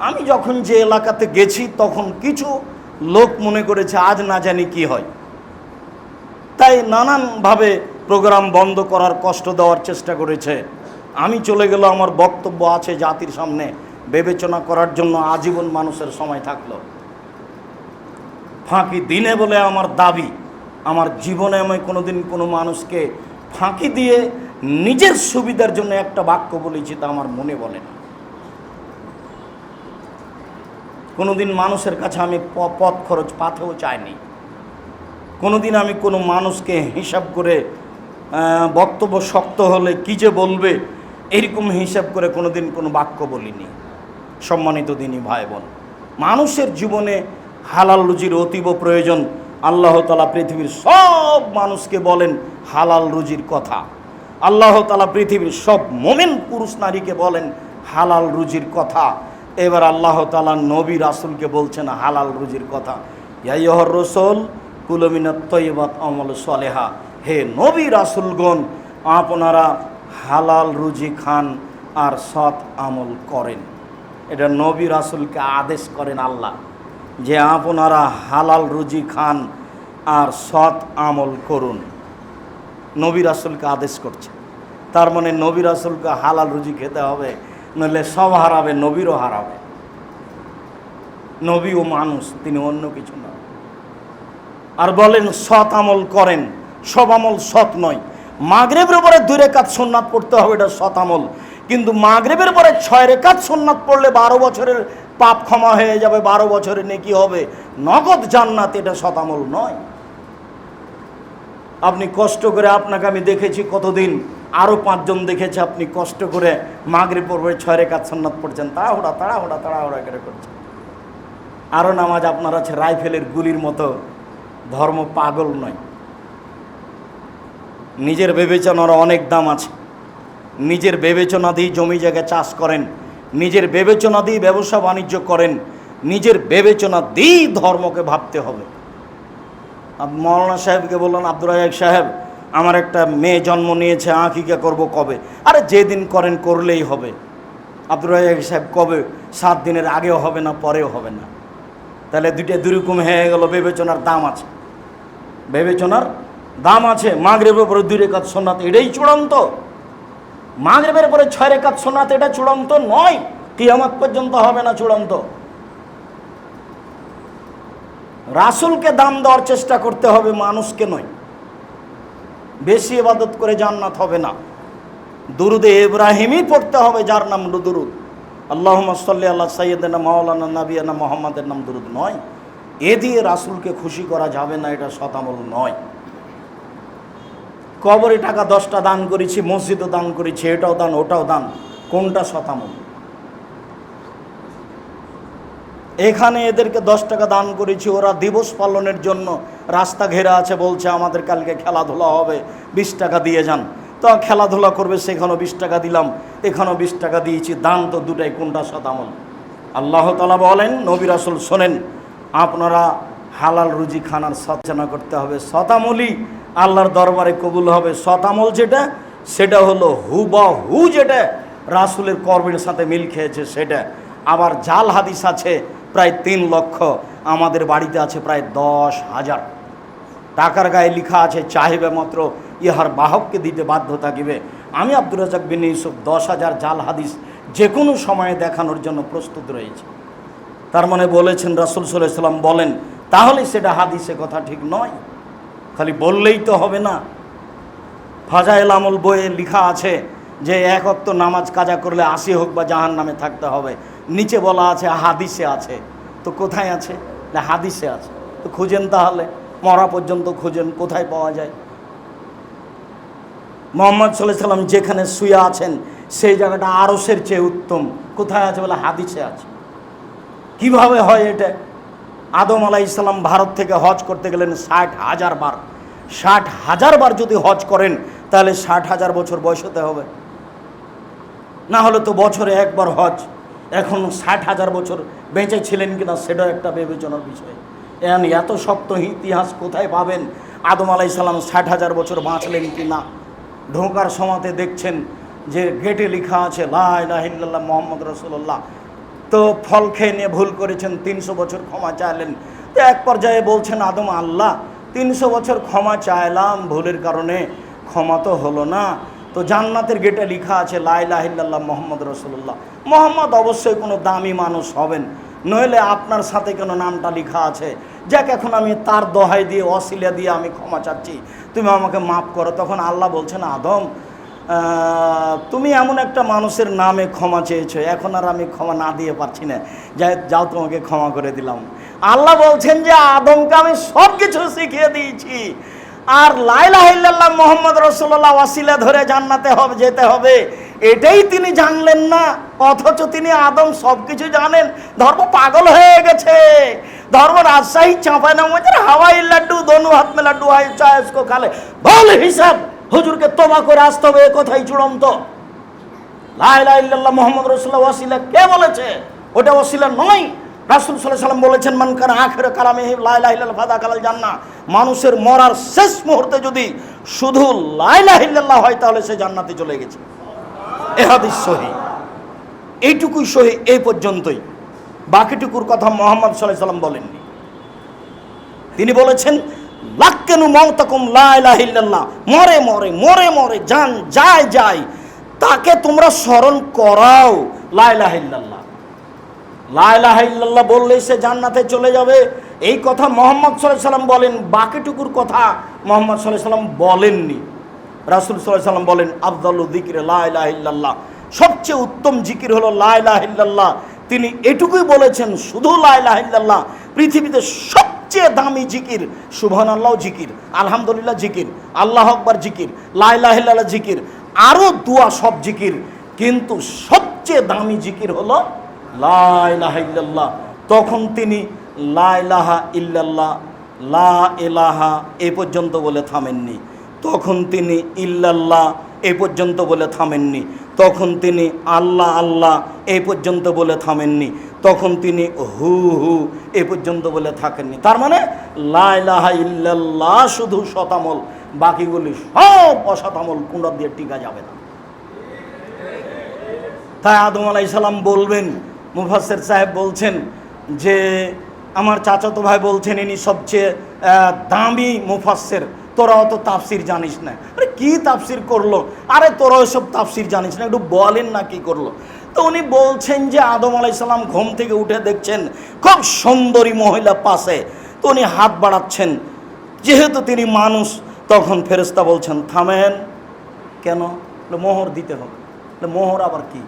Speaker 1: আমি যখন যে এলাকাতে গেছি তখন কিছু লোক মনে করেছে আজ না জানি কি হয়, তাই নানানভাবে প্রোগ্রাম বন্ধ করার, কষ্ট দেওয়ার চেষ্টা করেছে। আমি চলে গেল, আমার বক্তব্য আছে জাতির সামনে বিবেচনা করার জন্য, আজীবন মানুষের সময় থাকলো। ফাঁকি দিনে বলে আমার দাবি, আমার জীবনে আমি কোনোদিন কোনো মানুষকে ফাঁকি দিয়ে নিজের সুবিধার জন্য একটা বাক্য বলেছি তা আমার মনে বলে না। কোনোদিন মানুষের কাছে আমি পথ খরচ পাথেও চাইনি। কোনোদিন আমি কোনো মানুষকে হিসাব করে বক্তব্য শক্ত হলে কী যে বলবে এরকম হিসাব করে কোনোদিন কোনো বাক্য বলিনি। সম্মানিত দিনী ভাই বোন, মানুষের জীবনে হালাল রুজির অতীব প্রয়োজন। আল্লাহ তাআলা পৃথিবীর সব মানুষকে বলেন হালাল রুজির কথা। আল্লাহ তাআলা পৃথিবীর সব মুমিন পুরুষ নারীকে বলেন হালাল রুজির কথা। এবার আল্লাহ তাআলা নবী রাসূলকে বলছেন হালাল রুজির কথা। ইয়া আইয়ুহার রাসূল কুলু মিনাত তাইয়্যিবাত আমাল সালেহা, হে নবী রাসূলগণ আপনারা হালাল রুজি খান আর সৎ আমল করেন। এটা নবী রাসূলকে আদেশ করেন আল্লাহ, যে আপনারা হালাল রুজি খান আর সৎ আমল করুন। নবী রাসূলকে আদেশ করছে, তার মানে নবী রাসূলকে হালাল রুজি খেতে হবে, নইলে সব হারাবে, নবীরও হারাবে। নবী ও মানুষ, তিনি অন্য কিছু না। আর বলেন সৎ আমল করেন, সব আমল সৎ নয়। মাগরিবের পরে 2 রাকাত সুন্নাত পড়তে হবে, এটা সৎ আমল। কিন্তু মাগরিবের পরে 6 রাকাত সুন্নাত পড়লে 12 বছরের পাপ ক্ষমা হয়ে যাবে, 12 বছরের নেকি হবে, নগদ জান্নাত, এটা সৎ আমল নয়। আপনি কষ্ট করে, আপনাকে আমি দেখেছি কতদিন, আরও 5 জন দেখেছে, আপনি কষ্ট করে মাগরিব পড়বে 6 রাকাত সুন্নাত পড়ছেন, তাড়াহুড়া করে করছেন। আরও নামাজ আপনার আছে রাইফেলের গুলির মতো, ধর্ম পাগল নয়। নিজের বিবেচনার অনেক দাম আছে। নিজের বিবেচনা দিয়ে জমি জায়গা চাষ করেন, নিজের বিবেচনা দিয়ে ব্যবসা বাণিজ্য করেন, নিজের বিবেচনা দিয়েই ধর্মকে ভাবতে হবে। মৌলানা সাহেবকে বললেন, আব্দুর রাজ্জাক সাহেব আমার একটা মেয়ে জন্ম নিয়েছে, আকিকা করব কবে? আরে যেদিন করেন করলেই হবে। আব্দুর রাজ্জাক সাহেব কবে? 7 দিনের আগেও হবে না, পরেও হবে না। তাহলে দুই রকম হয়ে গেল। বিবেচনার দাম আছে, বিবেচনার দাম আছে। মাগরিবের পরে 2 রাকাত সুন্নাত, এটাই চূড়ান্ত। মাগরিবের পরে 6 রাকাত সুন্নাত, এটা চূড়ান্ত নয়, কিয়ামত পর্যন্ত হবে না চূড়ান্ত। রাসূলকে দাম দেওয়ার চেষ্টা করতে হবে, মানুষকে নয়। বেশি ইবাদত করে জান্নাত হবে না। দুরুদে ইব্রাহিমই পড়তে হবে, যার নাম দুরুদ, আল্লাহুম্মা সাল্লি আলা সাইয়্যিদিনা মাওলানা নাবিয়ানা মুহাম্মাদের নাম দুরুদ নয়। এ দিয়ে রাসূলকে খুশি করা যাবে না, এটা সৎ আমল নয়। কবরে টাকা 10টা দান করেছি, মসজিদও দান করেছি, এটাও দান ওটাও দান, কোনটা সৎ আমল? এখানে এদেরকে 10 টাকা দান করেছি, ওরা দিবস পালনের জন্য রাস্তা ঘেরা আছে, বলছে আমাদের কালকে খেলাধুলা হবে, 20 টাকা দিয়ে যান। তো খেলাধুলা করবে, সেখানেও 20 টাকা দিলাম, এখানেও 20 টাকা দিয়েছি, দান তো দুটাই, কোনটা সৎ আমল? আল্লাহ তাআলা বলেন, নবী রাসূল শোনেন, আপনারা হালাল রুজি খানার সচেতনা করতে হবে। শতামলই আল্লাহর দরবারে কবুল হবে। শতামল যেটা, সেটা হলো হুবহু যেটা রাসূলের কর্মের সাথে মিল খেয়েছে সেটা। আবার জাল হাদিস আছে প্রায় 3 লক্ষ, আমাদের বাড়িতে আছে প্রায় 10,000। টাকার গায়ে লেখা আছে চাহিবে মাত্র ইহার বাহককে দিতে বাধ্য থাকিবে। আমি আব্দুর রাজ্জাক বিন ইউসুফ 10,000 জাল হাদিস যে কোনো সময়ে দেখানোর জন্য প্রস্তুত রয়েছে। তার মানে বলেছেন রাসূল সাল্লাল্লাহু আলাইহি ওয়াসাল্লাম বলেন, তাহলে সেটা হাদিসে কথা ঠিক নয়। খালি বললেই তো হবে না। ফাজাইল আমল বইয়ে লেখা আছে যে 1 ওয়াক্ত নামাজ কাজা করলে 80 হোক বা জাহান্নামে থাকতে হবে। নিচে বলা আছে হাদিসে আছে। তো কোথায় আছে? না হাদিসে আছে। তো খুঁজেন, তাহলে মরা পর্যন্ত খুঁজেন, কোথায় পাওয়া যায়? মুহাম্মদ সাল্লাল্লাহু আলাইহি ওয়াসাল্লাম যেখানে শুয়ে আছেন সেই জায়গাটা আরশের চেয়ে উত্তম, কোথায় আছে? বলে হাদিসে আছে। কিভাবে হয় এটা? আদম আলাইহিস সালাম ভারত থেকে হজ করতে গেলেন 60,000 বার। 60,000 বার যদি হজ করেন তাহলে 60,000 বছর বয়স হতে হবে, না হলে তো বছরে একবার হজ। এখন 60,000 বছর বেঁচে ছিলেন কিনা সেটাও একটা বিবেচনার বিষয়। এত শক্ত ইতিহাস কোথায় পাবেন? আদম আলাইহিস সালাম 60,000 বছর বাঁচলেন কি না? ঢোকার সময়তে দেখছেন যে গেটে লেখা আছে লা ইলাহা ইল্লাল্লাহ মুহাম্মদ রাসূলুল্লাহ। তো ফল খেয়ে নিয়ে ভুল করেছেন, 300 বছর ক্ষমা চাইলেন। তো এক পর্যায়ে বলছেন আদম, আল্লাহ 300 বছর ক্ষমা চাইলাম, ভুলের কারণে ক্ষমা তো হলো না। তো জান্নাতের গেটে লেখা আছে লা ইলাহা ইল্লাল্লাহ মুহাম্মদ রাসূলুল্লাহ। মুহাম্মদ অবশ্যই কোনো দামি মানুষ হবেন, নইলে আপনার সাথে কেন নামটা লেখা আছে? যাক, এখন আমি তার দোহাই দিয়ে ওসিলা দিয়ে আমি ক্ষমা চাচ্ছি, তুমি আমাকে মাফ করো। তখন আল্লাহ বলছেন, আদম তুমি এমন একটা মানুষের নামে ক্ষমা চেয়েছো, এখন আর আমি ক্ষমা না দিয়ে পারছি না, যাও তোমাকে ক্ষমা করে দিলাম। আল্লাহ বলছেন যে আদমকে আমি সব কিছু শিখিয়ে দিয়েছি, আর লা ইলাহা ইল্লাল্লাহ মুহাম্মদ রাসূলুল্লাহ ওয়াসিলা ধরে জান্নাতে যেতে হবে, এটাই তিনি জানলেন না। অথচ তিনি আদম সব কিছু জানেন। ধর্ম পাগল হয়ে গেছে। ধর্ম রাজশাহী চাঁপাইনবাবগঞ্জের হাওয়াই লাড্ডু দোনো হাত মে লাড্ডু হয় চায়সকো খালে বল হিসাব হুজুরকে তওবা করে আসতে হবে, এ কথাই চূড়ান্ত। লা ইলাহা ইল্লাল্লাহ মুহাম্মদ রাসূলুল্লাহ ওয়াসিলা কে বলেছে? ওটা ওয়াসিলা নয়। রাসূল সাল্লাল্লাহু আলাইহি ওয়াসাল্লাম বলেছেন, মান কানা আখির কালামিহি লা ইলাহা ইল্লাল্লাহ ফাদাখালাল জান্নাহ। মানুষের মরার শেষ মুহূর্তে যদি শুধু লা ইলাহা ইল্লাল্লাহ হয় তাহলে সে জান্নাতে চলে গেছে। এ হাদিস সহিহ। এইটুকুই সহিহ, এই পর্যন্তই। বাকিটুকুর কথা মুহাম্মদ সাল্লাল্লাহু আলাইহি ওয়াসাল্লাম বলেননি। তিনি বলেছেন লাক্কানু মাউতাকুম লা ইলাহা ইল্লাল্লাহ, মরে মরে মরে মরে যান যায় যায় তাকে তোমরা স্মরণ করাও লা ইলাহা ইল্লাল্লাহ। লা ইলাহা ইল্লাল্লাহ বললেই সে জান্নাতে চলে যাবে, এই কথা মুহাম্মদ সাল্লাল্লাহু আলাইহি ওয়াসাল্লাম বলেন। বাকিটুকুর কথা মুহাম্মদ সাল্লাল্লাহু আলাইহি ওয়াসাল্লাম বলেননি। রাসূল সাল্লাল্লাহু আলাইহি ওয়াসাল্লাম বলেন আফদালু যিকরি লা ইলাহা ইল্লাল্লাহ, সবচেয়ে উত্তম জিকির হলো লা ইলাহা ইল্লাল্লাহ। তিনি এটুকুই বলেছেন, শুধু লা ইলাহা ইল্লাল্লাহ। পৃথিবীতে সবচেয়ে দামি জিকির সুবহানাল্লাহ জিকির, আলহামদুলিল্লাহ জিকির, আল্লাহু আকবার জিকির, লা ইলাহা ইল্লাল্লাহ জিকির, আরও দুয়া সব জিকির, কিন্তু সবচেয়ে দামি জিকির হলো লা ইলাহা ইল্লাল্লাহ। তখন তিনি লা ইলাহা ইল্লাল্লাহ, লা ইলাহা এ পর্যন্ত বলে থামেননি। তখন তিনি ইল্লাল্লাহ এ পর্যন্ত বলে থামেননি। তখন তিনি আল্লাহ আল্লাহ এই পর্যন্ত বলে থামেননি। তখন তিনি হু হু এ পর্যন্ত বলে থাকেননি। তার মানে লা ইলাহা ইল্লাল্লাহ শুধু শতামল, বাকিগুলি সব অশতামল, কুণ্ডা দিয়ে টিকা যাবে না। তাই আদম আলাইহিস সালাম বলবেন, মুফাসসির সাহেব বলছেন যে আমার চাচাতো ভাই বলছেন ইনি সবচেয়ে দামি মুফাসসির, তোরা অত তাফসির জানিস না। আরে কি তাফসির করলো? আরে তোরা ওইসব তাফসির জানিস না, একটু বলেন না কি করলো। তো উনি বলছেন যে আদম আলাইহিস সালাম ঘুম থেকে উঠে দেখছেন খুব সুন্দরী মহিলা পাশে, তো উনি হাত বাড়াচ্ছেন, যেহেতু তিনি মানুষ। তখন ফেরেশতা বলছেন থামেন। কেন? মোহর দিতে হবে। মোহর আবার কি?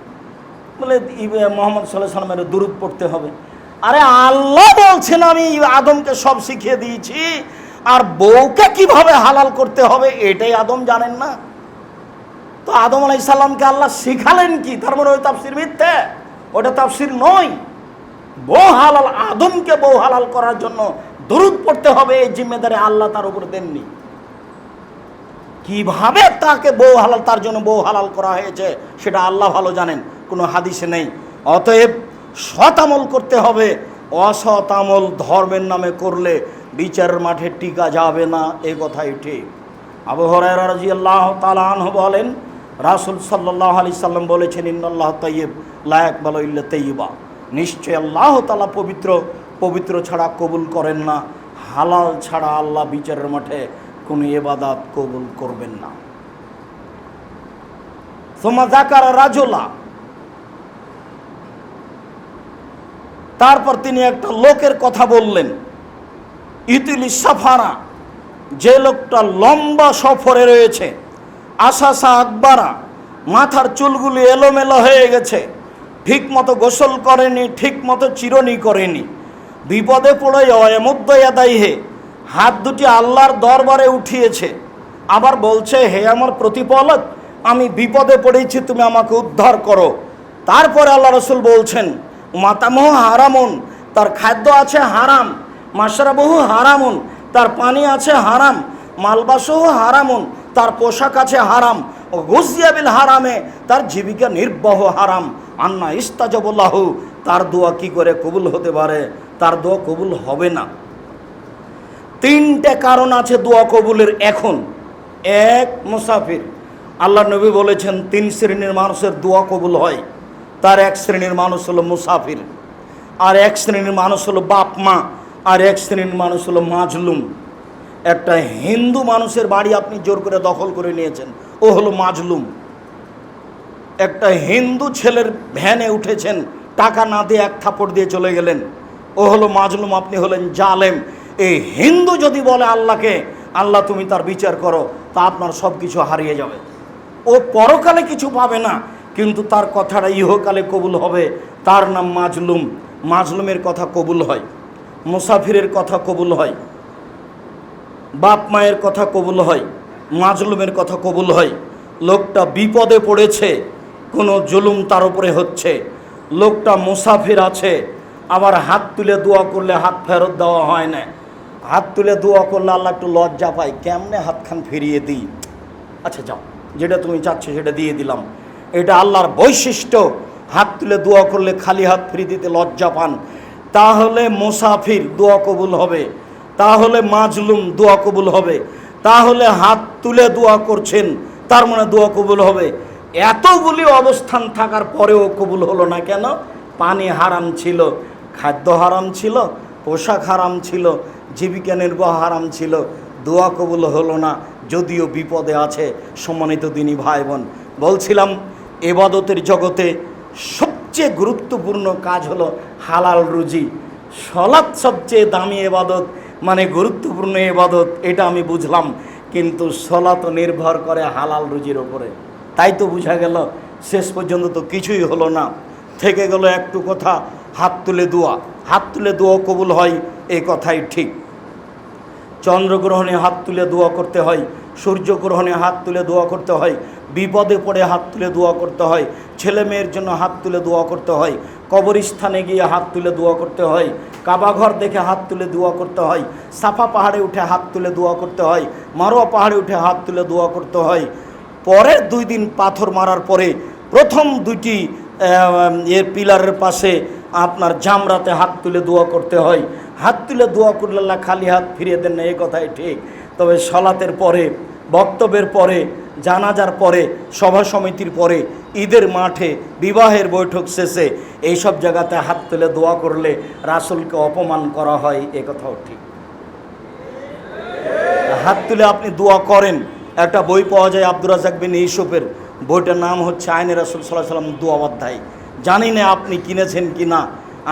Speaker 1: বলে মুহাম্মদ সাল্লাল্লাহু আলাইহি ওয়াসাল্লামের দুরূদ পড়তে হবে। আরে আল্লাহ বলছেন আমি আদমকে সব শিখিয়ে দিয়েছি, আর বউকে কিভাবে হালাল করতে হবে এটাই আদম জানেন না। তো আদম আলাইহিস সালামকে আল্লাহ শিখালেন কি? তার মানে ওই তাফসির মিথ্যে, ওটা তাফসির নয়। বউ হালাল, আদমকে বউ হালাল করার জন্য দুরূদ পড়তে হবে, এই জিম্মেদারি আল্লাহ তার উপর দেননি। কিভাবে তাকে বউ হালাল, তার জন্য বউ হালাল করা হয়েছে সেটা আল্লাহ ভালো জানেন, কোনো হাদিসে নেই। অতএব সৎ আমল করতে হবে। অসৎ আমল ধর্মের নামে করলে বিচারের মাঠে টিকা যাবে না, এ কথাই ঠিক। আবু হুরায়রা রাদিয়াল্লাহু তাআলা আনহু বলেন, রাসূল সাল্লাল্লাহু আলাইহি সাল্লাম বলেছেন, ইন্নাল্লাহ তাইয়্যিব লা ইয়াকবালু ইল্লা তাইয়্যিবা, নিশ্চয় আল্লাহ তাআলা পবিত্র, পবিত্র ছাড়া কবুল করেন না, হালাল ছাড়া আল্লাহ বিচারের মাঠে কোনো ইবাদত কবুল করবেন না। সুম্মা যাকারা রাজুলা, তারপর তিনি একটা লোকের কথা বললেন, ইতিলি সাফারা, যে লোকটা লম্বা সফরে রয়েছে, আসাসা আকবারা, মাথার চুলগুলি এলোমেলো হয়ে গেছে, ঠিক মতো গোসল করেনি, ঠিক মতো চিরনি করেনি, বিপদে পড়ে অয়মুদ্দয়াদাইহে, হাত দুটি আল্লাহর দরবারে উঠিয়েছে, আবার বলছে, হে আমার প্রতিপালক, আমি বিপদে পড়েছি, তুমি আমাকে উদ্ধার করো। তারপরে আল্লাহ রসুল বলছেন, মাতামহ হারামুন, তার খাদ্য আছে হারাম, মাশরাবহু হারামুন, তার পানি আছে হারাম, মালবাসহু হারামুন, তার পোশাক আছে হারাম, ও গুজিয়া বিল হারামে, তার জীবিকা নির্বাহ হারাম, আন্না ইস্তাজাবুল্লাহু, তার দোয়া কি করে কবুল হতে পারে? তার দোয়া কবুল হবে না। তিনটে কারণ আছে দোয়া কবুলের এখন। এক, মুসাফির। আল্লাহ নবী বলেছেন 3 শ্রেণীর মানুষের দোয়া কবুল হয়। তার এক শ্রেণীর মানুষ হলো মুসাফির, আর এক শ্রেণীর মানুষ হলো বাপ মা, আর এক শ্রেণীর মানুষ হলো মাজলুম। একটা হিন্দু মানুষের বাড়ি আপনি জোর করে দখল করে নিয়েছেন, ও হলো মাজলুম। একটা হিন্দু ছেলের ভ্যানে উঠেছেন, টাকা না দিয়ে 1 থাপ্পড় দিয়ে চলে গেলেন, ও হলো মাজলুম, আপনি হলেন জালেম। এই হিন্দু যদি বলে আল্লাহকে, আল্লাহ তুমি তার বিচার করো, তা আপনার সব কিছু হারিয়ে যাবে। ও পরকালে কিছু পাবে না, কিন্তু তার কথাটা ইহকালে কবুল হবে। তার নাম মাজলুম। মাজলুমের কথা কবুল হয়, মুসাফিরের কথা কবুল হয়, বাপ মায়ের কথা কবুল হয়, মাজলুমের কথা কবুল হয়। লোকটা বিপদে পড়েছে, কোনো জুলুম তার উপরে হচ্ছে, লোকটা মুসাফির আছে, আবার হাত তুলে দোয়া করলে হাত ফেরত দেওয়া হয় না। হাত তুলে দোয়া করলে আল্লাহ একটু লজ্জা পায়, কেমনে হাতখান ফিরিয়ে দিই, আচ্ছা যাও, যেটা তুমি চাচ্ছ সেটা দিয়ে দিলাম। এটা আল্লাহর বৈশিষ্ট্য। হাত তুলে দোয়া করলে খালি হাত ফিরিয়ে দিতে লজ্জা পান। তাহলে মুসাফির দোয়া কবুল হবে, তাহলে মাজলুম দোয়া কবুল হবে, তাহলে হাত তুলে দোয়া করছেন তার মানে দোয়া কবুল হবে। এতগুলি অবস্থান থাকার পরেও কবুল হলো না কেন? পানি হারাম ছিল, খাদ্য হারাম ছিল, পোশাক হারাম ছিল, জীবিকা নির্বাহ হারাম ছিল, দোয়া কবুল হলো না, যদিও বিপদে আছে। সম্মানিত দিনী ভাই বোন, বলছিলাম ইবাদতের জগতে সবচেয়ে গুরুত্বপূর্ণ কাজ হলো হালাল রুজি। সালাত সবচেয়ে দামি ইবাদত, মানে গুরুত্বপূর্ণ ইবাদত, এটা আমি বুঝলাম, কিন্তু সালাত নির্ভর করে হালাল রুজির ওপরে। তাই তো বোঝা গেল শেষ পর্যন্ত তো কিছুই হলো না, থেকে গেল একটু কথা, হাত তুলে দোয়া। হাত তুলে দোয়া কবুল হয়, এই কথাই ঠিক। চন্দ্রগ্রহণে হাত তুলে দোয়া করতে হয়, সূর্যগ্রহণে হাত তুলে দোয়া করতে হয়, বিপদে পড়ে হাত তুলে দোয়া করতে হয়, ছেলে মেয়ের জন্য হাত তুলে দোয়া করতে হয়, কবরস্থানে গিয়ে হাত তুলে দোয়া করতে হয়, কাবাঘর দেখে হাত তুলে দোয়া করতে হয়, সাফা পাহাড়ে উঠে হাত তুলে দোয়া করতে হয়, মারোয়া পাহাড়ে উঠে হাত তুলে দোয়া করতে হয়। পরের 2 দিন পাথর মারার পরে প্রথম 2টি এর পিলারের পাশে আপনার জামরাতে হাত তুলে দোয়া করতে হয়। হাত তুলে দোয়া করলে আল্লাহ খালি হাত ফিরিয়ে দেন না, এই কথাই ঠিক। তবে সালাতের পরে, বক্তব্যের পরে, জানাজার পরে, সভা সমিতির পরে, ঈদের মাঠে, বিবাহের বৈঠক শেষে এইসব জায়গাতে হাত তুলে দোয়া করলে রাসূলকে অপমান করা হয়, এ কথাও ঠিক। হাত তুলে আপনি দোয়া করেন। একটা বই পাওয়া যায় আব্দুর রাজ্জাক বিন ইউসুফের, বইটার নাম হচ্ছে আইনে রাসূল সাল্লাল্লাহু আলাইহি ওয়াসাল্লাম দোয়া অধ্যায়। জানি না আপনি কিনেছেন কি না,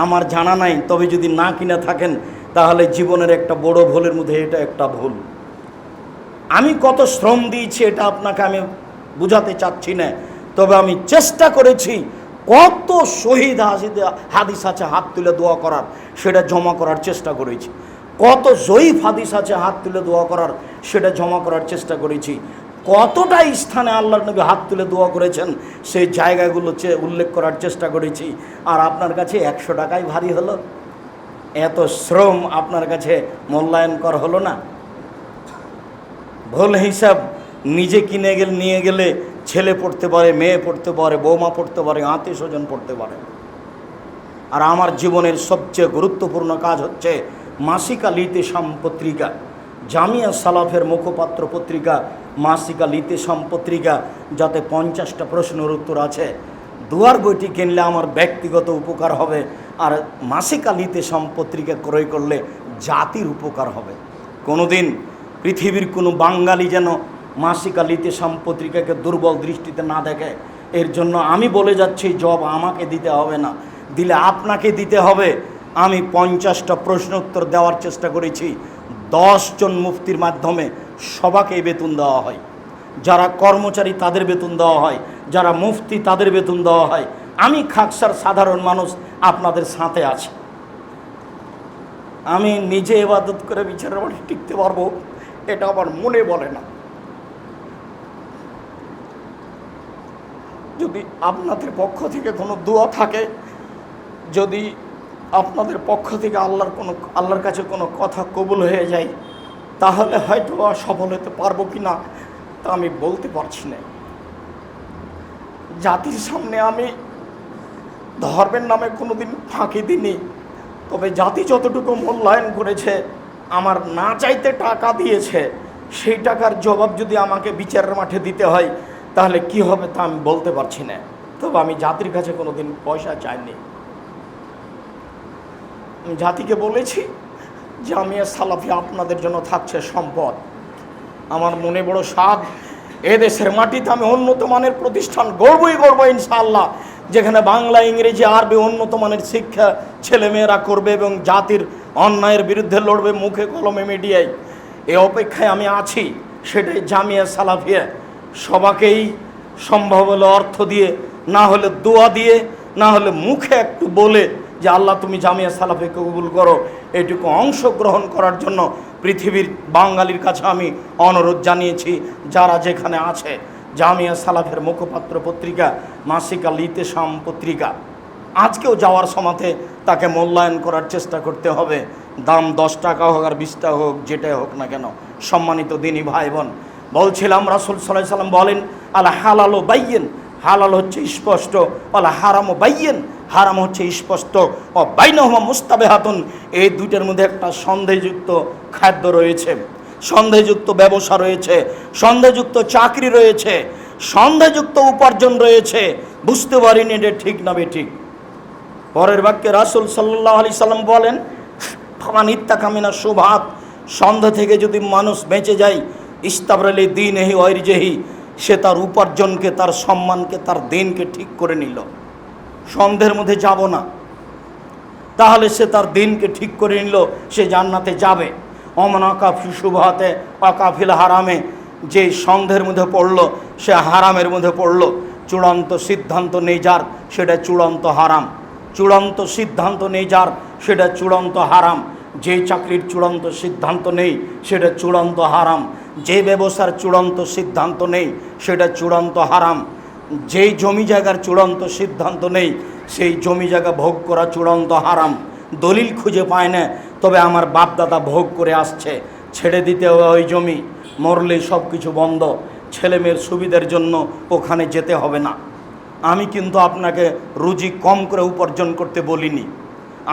Speaker 1: আমার জানা নাই। তবে যদি না কিনে থাকেন তাহলে জীবনের একটা বড় ভুলের মধ্যে এটা একটা ভুল। আমি কত শ্রম দিয়েছি এটা আপনাকে আমি বুঝাতে চাচ্ছি না, তবে আমি চেষ্টা করেছি কত শহীদ হাদিস আছে হাত তুলে দোয়া করার, সেটা জমা করার চেষ্টা করেছি। কত জয়ীফ হাদিস আছে হাত তুলে দোয়া করার, সেটা জমা করার চেষ্টা করেছি। কতটা স্থানে আল্লাহর নবী হাত তুলে দোয়া করেছেন, সেই জায়গাগুলো উল্লেখ করার চেষ্টা করেছি। আর আপনার কাছে 100 টাকাই ভারী হলো, এত শ্রম আপনার কাছে মূল্যায়ন করা হলো না। ভুল হিসাব, নিজে কিনে নিয়ে গেলে ছেলে পড়তে পারে, মেয়ে পড়তে পারে, বৌমা পড়তে পারে, আত্মীয় স্বজন পড়তে পারে। আর আমার জীবনের সবচেয়ে গুরুত্বপূর্ণ কাজ হচ্ছে মাসিক আল ইতিসাম পত্রিকা, জামিয়া সালাফের মুখপাত্র পত্রিকা মাসিক আল ইতিসাম পত্রিকা, যাতে 50টা প্রশ্নের উত্তর আছে। দুয়ার বইটি কিনলে আমার ব্যক্তিগত উপকার হবে, আর মাসিক আল ইতিসাম পত্রিকা ক্রয় করলে জাতির উপকার হবে। কোনোদিন পৃথিবীর কোনো বাঙালি যেন মাসিক আল ইতিসাম পত্রিকাকে দুর্বল দৃষ্টিতে না দেখে। এর জন্য আমি বলে যাচ্ছি, জব আমাকে দিতে হবে না, দিলে আপনাকে দিতে হবে। আমি 50টা প্রশ্ন উত্তর দেওয়ার চেষ্টা করেছি। 10 জন মুফতির মাধ্যমে সবাকেই বেতন দেওয়া হয়। যারা কর্মচারী তাদের বেতন দেওয়া হয়, যারা মুফতি তাদের বেতন দেওয়া হয়। আমি খাকসার সাধারণ মানুষ আপনাদের সাথে আছি। আমি নিজে ইবাদত করে বিচারের মাঠে টিকতে পারবো, এটা আমার মনে বলে না। যদি আপনাদের পক্ষ থেকে কোনো দোয়া থাকে, যদি আপনাদের পক্ষ থেকে আল্লাহর কাছে কোনো কথা কবুল হয়ে যায়, তাহলে হয়তো সফল হতে পারবো কি না তা আমি বলতে পারছি না। জাতির সামনে আমি ধর্মের নামে কোনোদিন ফাঁকি দিইনি, তবে জাতি যতটুকু মূল্যায়ন করেছে, আমার না চাইতে টাকা দিয়েছে, সেই টাকার জবাব যদি আমাকে বিচারের মাঠে দিতে হয় তাহলে কি হবে তা আমি বলতে পারছি না। তবে আমি জাতির কাছে কোনোদিন পয়সা চাইনি। আমি জাতিকে বলেছি, জামিয়া সালাফি আপনাদের জন্য থাকছে সম্পদ। আমার মনে বড় সাধ, এদেশের মাটিতে আমি উন্নত মানের প্রতিষ্ঠান গড়বই গড়ব ইনশাআল্লাহ, যেখানে বাংলা, ইংরেজি, আরবি উন্নত মানের শিক্ষা ছেলেমেয়েরা করবে এবং জাতির অন্যায়ের বিরুদ্ধে লড়বে মুখে কলমে মিডিয়ায়। এই অপেক্ষায় আমি আছি। সেটাই জামিয়া সালাফিয়া। সবাকেই সম্ভব হলে অর্থ দিয়ে, না হলে দোয়া দিয়ে, না হলে মুখে একটু বলে যে আল্লাহ তুমি জামিয়া সালাফিকে কবুল করো, এটুকু অংশগ্রহণ করার জন্য পৃথিবীর বাঙালির কাছে আমি অনুরোধ জানিয়েছি। যারা যেখানে আছে, জামিয়া সালাফের মুখপাত্র পত্রিকা মাসিক আল ইতিসাম পত্রিকা, আজকেও যাওয়ার সময়তে তাকে মূল্যায়ন করার চেষ্টা করতে হবে। দাম 10 টাকা হোক আর 20 টাকা হোক, যেটাই হোক না কেন। সম্মানিত দিনী ভাই বোন, বলছিলাম রাসূল সাল্লাল্লাহু আলাইহি সাল্লাম বলেন, আল হালালু বাইয়িন, হালাল হচ্ছে স্পষ্ট, আল হারামু বাইয়িন, হারাম হচ্ছে স্পষ্ট, ও বাইনাহুমা মুস্তাবিহাতুন, এই দুইটার মধ্যে একটা সন্দেহযুক্ত খাদ্য রয়েছে, সন্দেহযুক্ত ব্যবসা রয়েছে, সন্দেহযুক্ত চাকরি রয়েছে, সন্দেহযুক্ত উপার্জন রয়েছে। বুঝতে পারিনি এটা ঠিক না বেঠিক। পরের বাক্যে রাসূল সাল্লাল্লাহু আলাইহি সাল্লাম বলেন, ফামান ইত্তাকা মিনাশ শুবহাত, সন্দেহ থেকে যদি মানুষ বেঁচে যায়, ইস্তাবরালি দীনহি ওয়া ইরজিহি, সে তার উপার্জনকে, তার সম্মানকে, তার দিনকে ঠিক করে নিল। সন্দেহের মধ্যে যাব না, তাহলে সে তার দিনকে ঠিক করে নিল, সে জান্নাতে যাবে। অমান আকাফি শুবহাতে আকাফিল হারামে, যে সন্দেহের মধ্যে পড়লো সে হারামের মধ্যে পড়লো। চূড়ান্ত সিদ্ধান্ত নেই যার, সেটা চূড়ান্ত হারাম। চূড়ান্ত সিদ্ধান্ত নেই যার, সেটা চূড়ান্ত হারাম। যে চাকরির চূড়ান্ত সিদ্ধান্ত নেই সেটা চূড়ান্ত হারাম। যে ব্যবসার চূড়ান্ত সিদ্ধান্ত নেই সেটা চূড়ান্ত হারাম। যেই জমি জায়গার চূড়ান্ত সিদ্ধান্ত নেই সেই জমি জায়গা ভোগ করা চূড়ান্ত হারাম। দলিল খুঁজে পায় না, তবে আমার বাপদাদা ভোগ করে আসছে, ছেড়ে দিতে হবে ওই জমি, মরলেই সব কিছু বন্ধ। ছেলেমেয়ের সুবিধার জন্য ওখানে যেতে হবে না। আমি কিন্তু আপনাকে রুজি কম করে উপার্জন করতে বলিনি,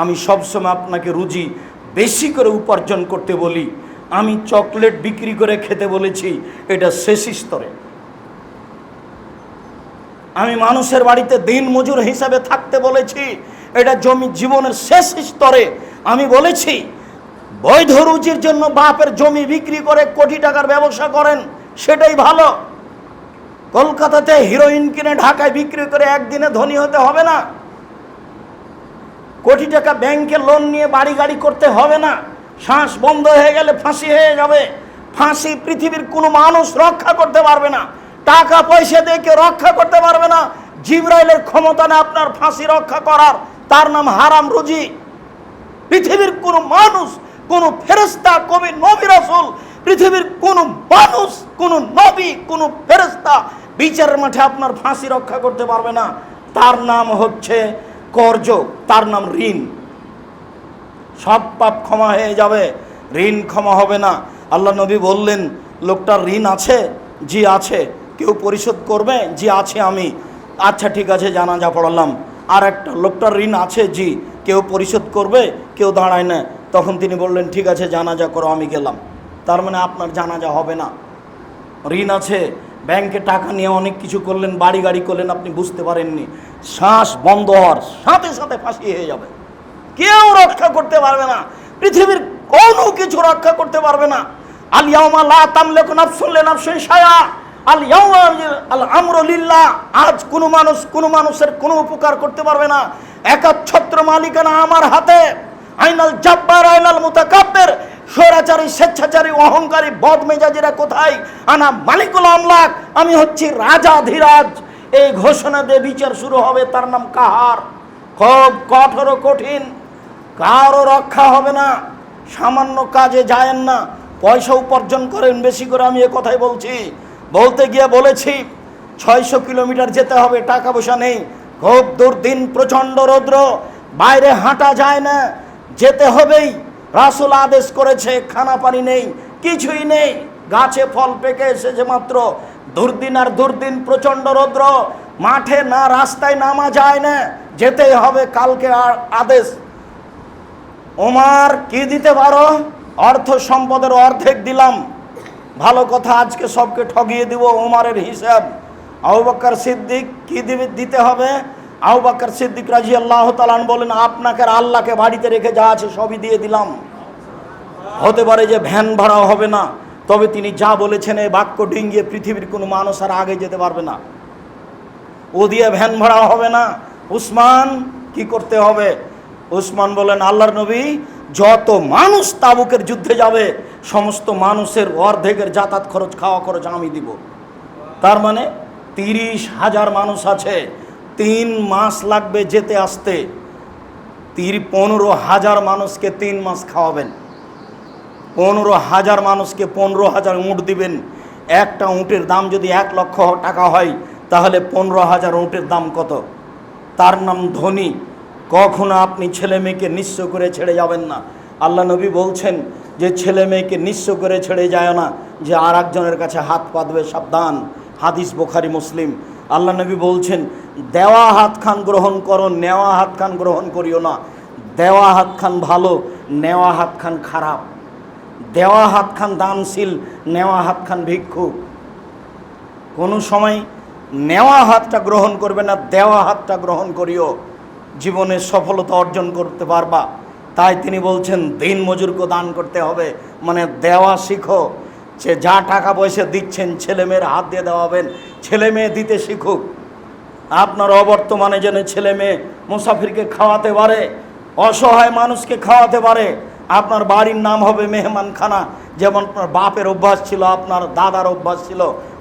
Speaker 1: আমি সবসময় আপনাকে রুজি বেশি করে উপার্জন করতে বলি। আমি চকলেট বিক্রি করে খেতে বলেছি, এটা শেষ স্তরে। আমি মানুষের বাড়িতে দিন মজুর হিসাবে থাকতে বলেছি, এটা জমি জীবনের শেষ স্তরে। আমি বলেছি বৈধ রুজির জন্য বাপের জমি বিক্রি করে কোটি টাকার ব্যবসা করেন, সেটাই ভালো। কলকাতাতে হিরোইন কিনে ঢাকায় বিক্রি করে একদিনে ধনী হতে হবে না। কোটি টাকা ব্যাংকে লোন নিয়ে বাড়ি গাড়ি করতে হবে না। শ্বাস বন্ধ হয়ে গেলে ফাঁসি হয়ে যাবে। ফাঁসি পৃথিবীর কোনো মানুষ রক্ষা করতে পারবে না, টাকা পয়সা দিয়ে কেউ রক্ষা করতে পারবে না। জিবরাইলের ক্ষমতা না আপনার ফাঁসি রক্ষা করার, তার নাম হারাম রুজি। পৃথিবীর কোনো মানুষ, কোনো ফেরেশতা, কবি, নবী, রাসূল, পৃথিবীর কোনো মানুষ, কোনো নবী, কোনো ফেরেশতা বিচারের মাঠে আপনার ফাঁসি রক্ষা করতে পারবে না। তার নাম হচ্ছে কর্জ, তার নাম ঋণ। সব পাপ ক্ষমা হয়ে যাবে, ঋণ ক্ষমা হবে না। আল্লাহ নবী বললেন, লোকটার ঋণ আছে? জি আছে। কেউ পরিশোধ করবে? জি আছে আমি। আচ্ছা ঠিক আছে, জানাজা পড়ালাম। আর একটা, লোকটার ঋণ আছে? জি। কেউ পরিশোধ করবে? কেউ দাঁড়ায় না। তখন তিনি বললেন, ঠিক আছে জানাজা করো, আমি গেলাম। তার মানে আপনার জানাজা হবে না। ঋণ আছে, ব্যাংকে টাকা নিয়ে অনেক কিছু করলেন, বাড়ি গাড়ি করলেন, আপনি বুঝতে পারেননি, শ্বাস বন্ধ হওয়ার সাথে সাথে ফাঁসি হয়ে যাবে। কেউ রক্ষা করতে পারবে না, পৃথিবীর কোনো কিছু রক্ষা করতে পারবে না। আল ইয়াউমা লা তামলিকু নাফসুন লিনাফসিন শাইআ, আল ইয়াউমা আল আমরু লিল্লাহ। আজ কোনো মানুষ কোনো মানুষের কোনো উপকার করতে পারবে না, একাচ্ছত্র মালিকানা আমার হাতে। আইনাল জাব্বার আইনাল মুতাকাব্বির, স্বৈরাচারী, স্বেচ্ছাচারী, অহংকারী, বদমেজাজিরা কোথায়? আনা মালিকুল আমলাক, আমি হচ্ছি রাজাধিরাজ। এই ঘোষণা দিয়ে বিচার শুরু হবে, তার নাম কাহার। খুব কঠোর কঠিন, কারো রক্ষা হবে না। সামান্য কাজে যায়েন না, পয়সা উপার্জন করেন বেশি করে। আমি এ কথাই বলছি, বলতে গিয়ে বলেছি 600 কিলোমিটার যেতে হবে, টাকা পয়সা নেই, খুব দুর্দিন, প্রচণ্ড রৌদ্র, বাইরে হাঁটা যায় না, যেতে হবেই। রাসূল আদেশ করেছে, খানা পানি নেই, কিছুই নেই, গাছে ফল পেকে এসেছে মাত্র। দুর্দিন আর দুর্দিন, প্রচণ্ড রৌদ্র, মাঠে না রাস্তায় নামা যায় না, যেতেই হবে। কালকে আদেশ, ওমর কি দিতে পারো? অর্থ সম্পদের অর্ধেক দিলাম। ভালো কথা, আজকে সবকে ঠগিয়ে দিব। ওমরের হিসাব। আবু বকর সিদ্দিক কি দিতে হবে? আবু বকর সিদ্দিক রাদিয়াল্লাহু তাআলা বলেন, আপনাকে আর আল্লাহকে বাড়িতে রেখে যা আছে সবই দিয়ে দিলাম। হতে পারে যে ভ্যান ভাড়াও হবে না, তবে তিনি যা বলেছেন এই বাক্য ডিঙ্গিয়ে পৃথিবীর কোনো মানুষ আর আগে যেতে পারবে না। ও দিয়ে ভ্যান ভাড়াও হবে না। উসমান কি করতে হবে? উসমান বলেন, আল্লাহর নবী, যত মানুষ তাবুকের যুদ্ধে যাবে সমস্ত মানুষের অর্ধেকের যাতায়াত খরচ, খাওয়া খরচ আমি দিব। তার মানে 30,000 মানুষ আছে, 3 মাস লাগবে যেতে আসতে। 15,000 মানুষকে 3 মাস খাওয়াবেন। 15,000 মানুষকে 15,000 উঁট দিবেন। একটা উঁটের দাম যদি 1 লক্ষ টাকা হয়, তাহলে 15,000 উঁটের দাম কত? তার নাম ধনী। কখনো আপনি ছেলে মেয়েকে নিঃস্ব করে ছেড়ে যাবেন না। আল্লাহ নবী বলছেন যে ছেলে মেয়েকে নিঃস্ব করে ছেড়ে যায় না, যে আর একজনের কাছে হাত পাতবে, সাবধান। হাদিস বুখারী মুসলিম। আল্লাহ নবী বলছেন, দেওয়া হাত খান গ্রহণ করো, নেওয়া হাত খান গ্রহণ করিও না। দেওয়া হাত খান ভালো, নেওয়া হাত খান খারাপ। দেওয়া হাত খান দানশীল, নেওয়া হাত খান ভিক্ষুক। কোনো সময় নেওয়া হাতটা গ্রহণ করবে না, দেওয়া হাতটা গ্রহণ করিও, জীবনে সফলতা অর্জন করতে পারবা। তাই তিনি বলছেন দিন মজুরকে দান করতে হবে, মানে দেওয়া শিখো। যে যা টাকা পয়সা দিচ্ছেন ছেলে মেয়ের হাত দিয়ে দেওয়াবেন, ছেলে মেয়ে দিতে শিখুক। আপনার অবর্তমানে যেন ছেলে মেয়ে মুসাফিরকে খাওয়াতে পারে, অসহায় মানুষকে খাওয়াতে পারে। আপনার বাড়ির নাম হবে মেহমানখানা। যেমন আপনার বাপের অভ্যাস ছিল, আপনার দাদার অভ্যাস ছিল,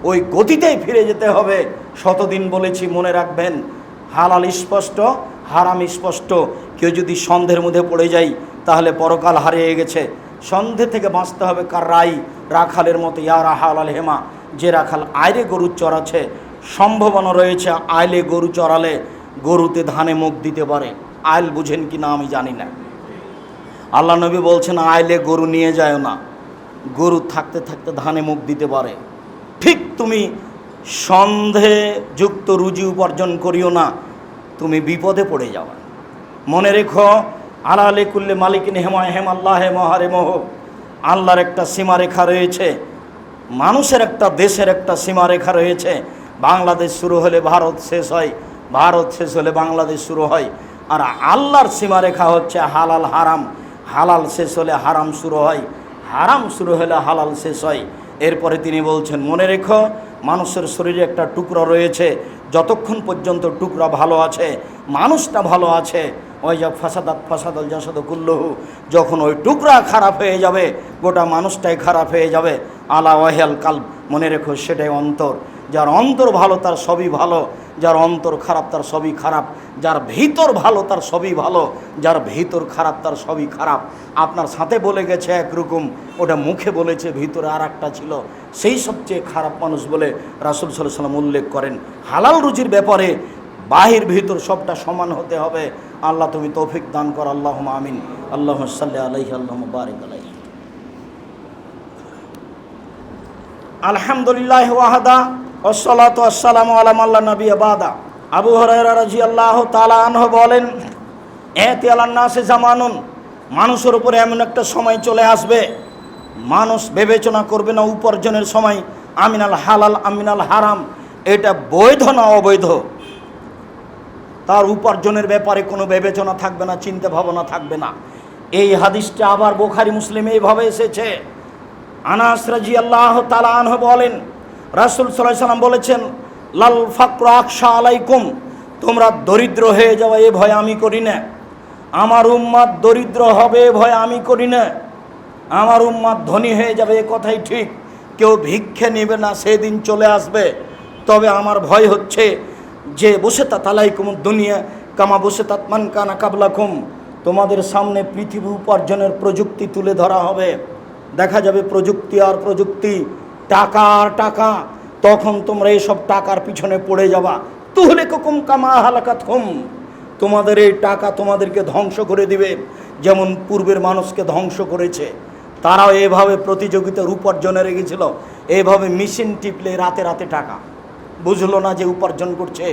Speaker 1: ওই গতিতেই ফিরে যেতে হবে। শতদিন বলেছি, মনে রাখবেন, হালাল স্পষ্ট, হারাম স্পষ্ট। কেউ যদি সন্দেহের মধ্যে পড়ে যায় তাহলে পরকাল হারিয়ে গেছে। সন্দেহ থেকে বাঁচতে হবে। কার রাই রাখালের মতো, ইয়া রাহাল আল হেমা, যে রাখাল আইলে গরু চড়াচ্ছে, সম্ভাবনা রয়েছে আইলে গরু চড়ালে গরুতে ধানে মুখ দিতে পারে। আইল বুঝেন কি না আমি জানি না। আল্লাহ নবী বলছেন, আইলে গরু নিয়ে যায় না, গরু থাকতে থাকতে ধানে মুখ দিতে পারে। ঠিক তুমি সন্দেহযুক্ত রুজি উপার্জন করিও না, তুমি বিপদে পড়ে যাওয়া। মনে রেখো, আলালে কুল্লে মালিকিন হেমা হেম আল্লাহ মহারে মোহ। আল্লাহর একটা সীমারেখা রয়েছে, মানুষের একটা, দেশের একটা সীমারেখা রয়েছে। বাংলাদেশ শুরু হলে ভারত শেষ হয়, ভারত শেষ হলে বাংলাদেশ শুরু হয়। আর আল্লাহর সীমারেখা হচ্ছে হালাল হারাম, হালাল শেষ হলে হারাম শুরু হয়, হারাম শুরু হলে হালাল শেষ হয়। এরপরে তিনি বলছেন, মনে রেখো, মানুষের শরীরে একটা টুকরা রয়েছে, যতক্ষণ পর্যন্ত টুকরা ভালো আছে, মানুষটা ভালো আছে, ওই যা ফাসাদাত ফাসাদাল জাসাদ কুল্লহু, যখন ওই টুকরা খারাপ হয়ে যাবে গোটা মানুষটাই খারাপ হয়ে যাবে। আলা ওয়াহিয়াল কালব, মনে রেখো সেটাই অন্তর। যার অন্তর ভালো তার সবই ভালো, যার অন্তর খারাপ তার সবই খারাপ। যার ভিতর ভালো তার সবই ভালো, যার ভিতর খারাপ তার সবই খারাপ। আপনার সাথে বলে গেছে একরকম, ওটা মুখে বলেছে, ভিতরে আর একটা ছিল, সেই সবচেয়ে খারাপ মানুষ বলে রাসূল সাল্লাল্লাহু আলাইহি ওয়াসাল্লাম উল্লেখ করেন। হালাল রুজির ব্যাপারে বাহির ভিতর সবটা সমান হতে হবে। আল্লাহ তুমি তৌফিক দান কর, আল্লাহুম্মা আমিন। আল্লাহুম্মা সাল্লি আলাইহি, আল্লাহুম্মা বারিক আলাইহি। আলহামদুলিল্লাহ ওয়াহদা, ওয়াসসালাতু ওয়াসসালামু আলা মান লা নাবিয়্যা বাদা। আবু হুরায়রা রাদিয়াল্লাহু তাআলা আনহু বলেন, ইয়াতি আলান নাসি জামানুন মানুষের উপরে এমন একটা সময় চলে আসবে, মানুষ বিবেচনা করবে না উপার্জনের সময় আমিনাল হালাল আমিনাল হারাম, এটা বৈধ না অবৈধ, তার উপার্জনের ব্যাপারে কোনো বিবেচনা থাকবে না, চিন্তা ভাবনা থাকবে না। এই হাদিসটা আবার বুখারী মুসলিমে এইভাবে এসেছে। আনাস রাদিয়াল্লাহু তাআলা আনহু বলেন, রাসূল সাল্লাল্লাহু আলাইহি ওয়াসাল্লাম বলেছেন, লাল ফাকরু আখশা আলাইকুম, তোমরা দরিদ্র হয়ে যাওয়া এ ভয় আমি করি না। আমার উম্মাত দরিদ্র হবে এ ভয় আমি করি না। আমার উম্মাত ধনী হয়ে যাবে এ কথাই ঠিক, কেউ ভিক্ষে নেবে না, সেদিন চলে আসবে। তবে আমার ভয় হচ্ছে যে বসে তা তালাইকুম দুনিয়া কামা বসে তাত মান কানা কাবলাকুম, তোমাদের সামনে পৃথিবী উপার্জনের প্রযুক্তি তুলে ধরা হবে। দেখা যাবে প্রযুক্তি আর প্রযুক্তি, টাকা আর টাকা, তখন তোমরা এইসব টাকার পিছনে পড়ে যাবা। তুহলিকুম কামা হালাকাতহুম, তোমাদের এই টাকা তোমাদেরকে ধ্বংস করে দিবে, যেমন পূর্বের মানুষকে ধ্বংস করেছে। তারাও এভাবে প্রতিযোগিতার উপার্জনে রেগেছিল, এইভাবে মেশিন টিপলে রাতে রাতে টাকা, বুঝলো না যে উপার্জন করছে,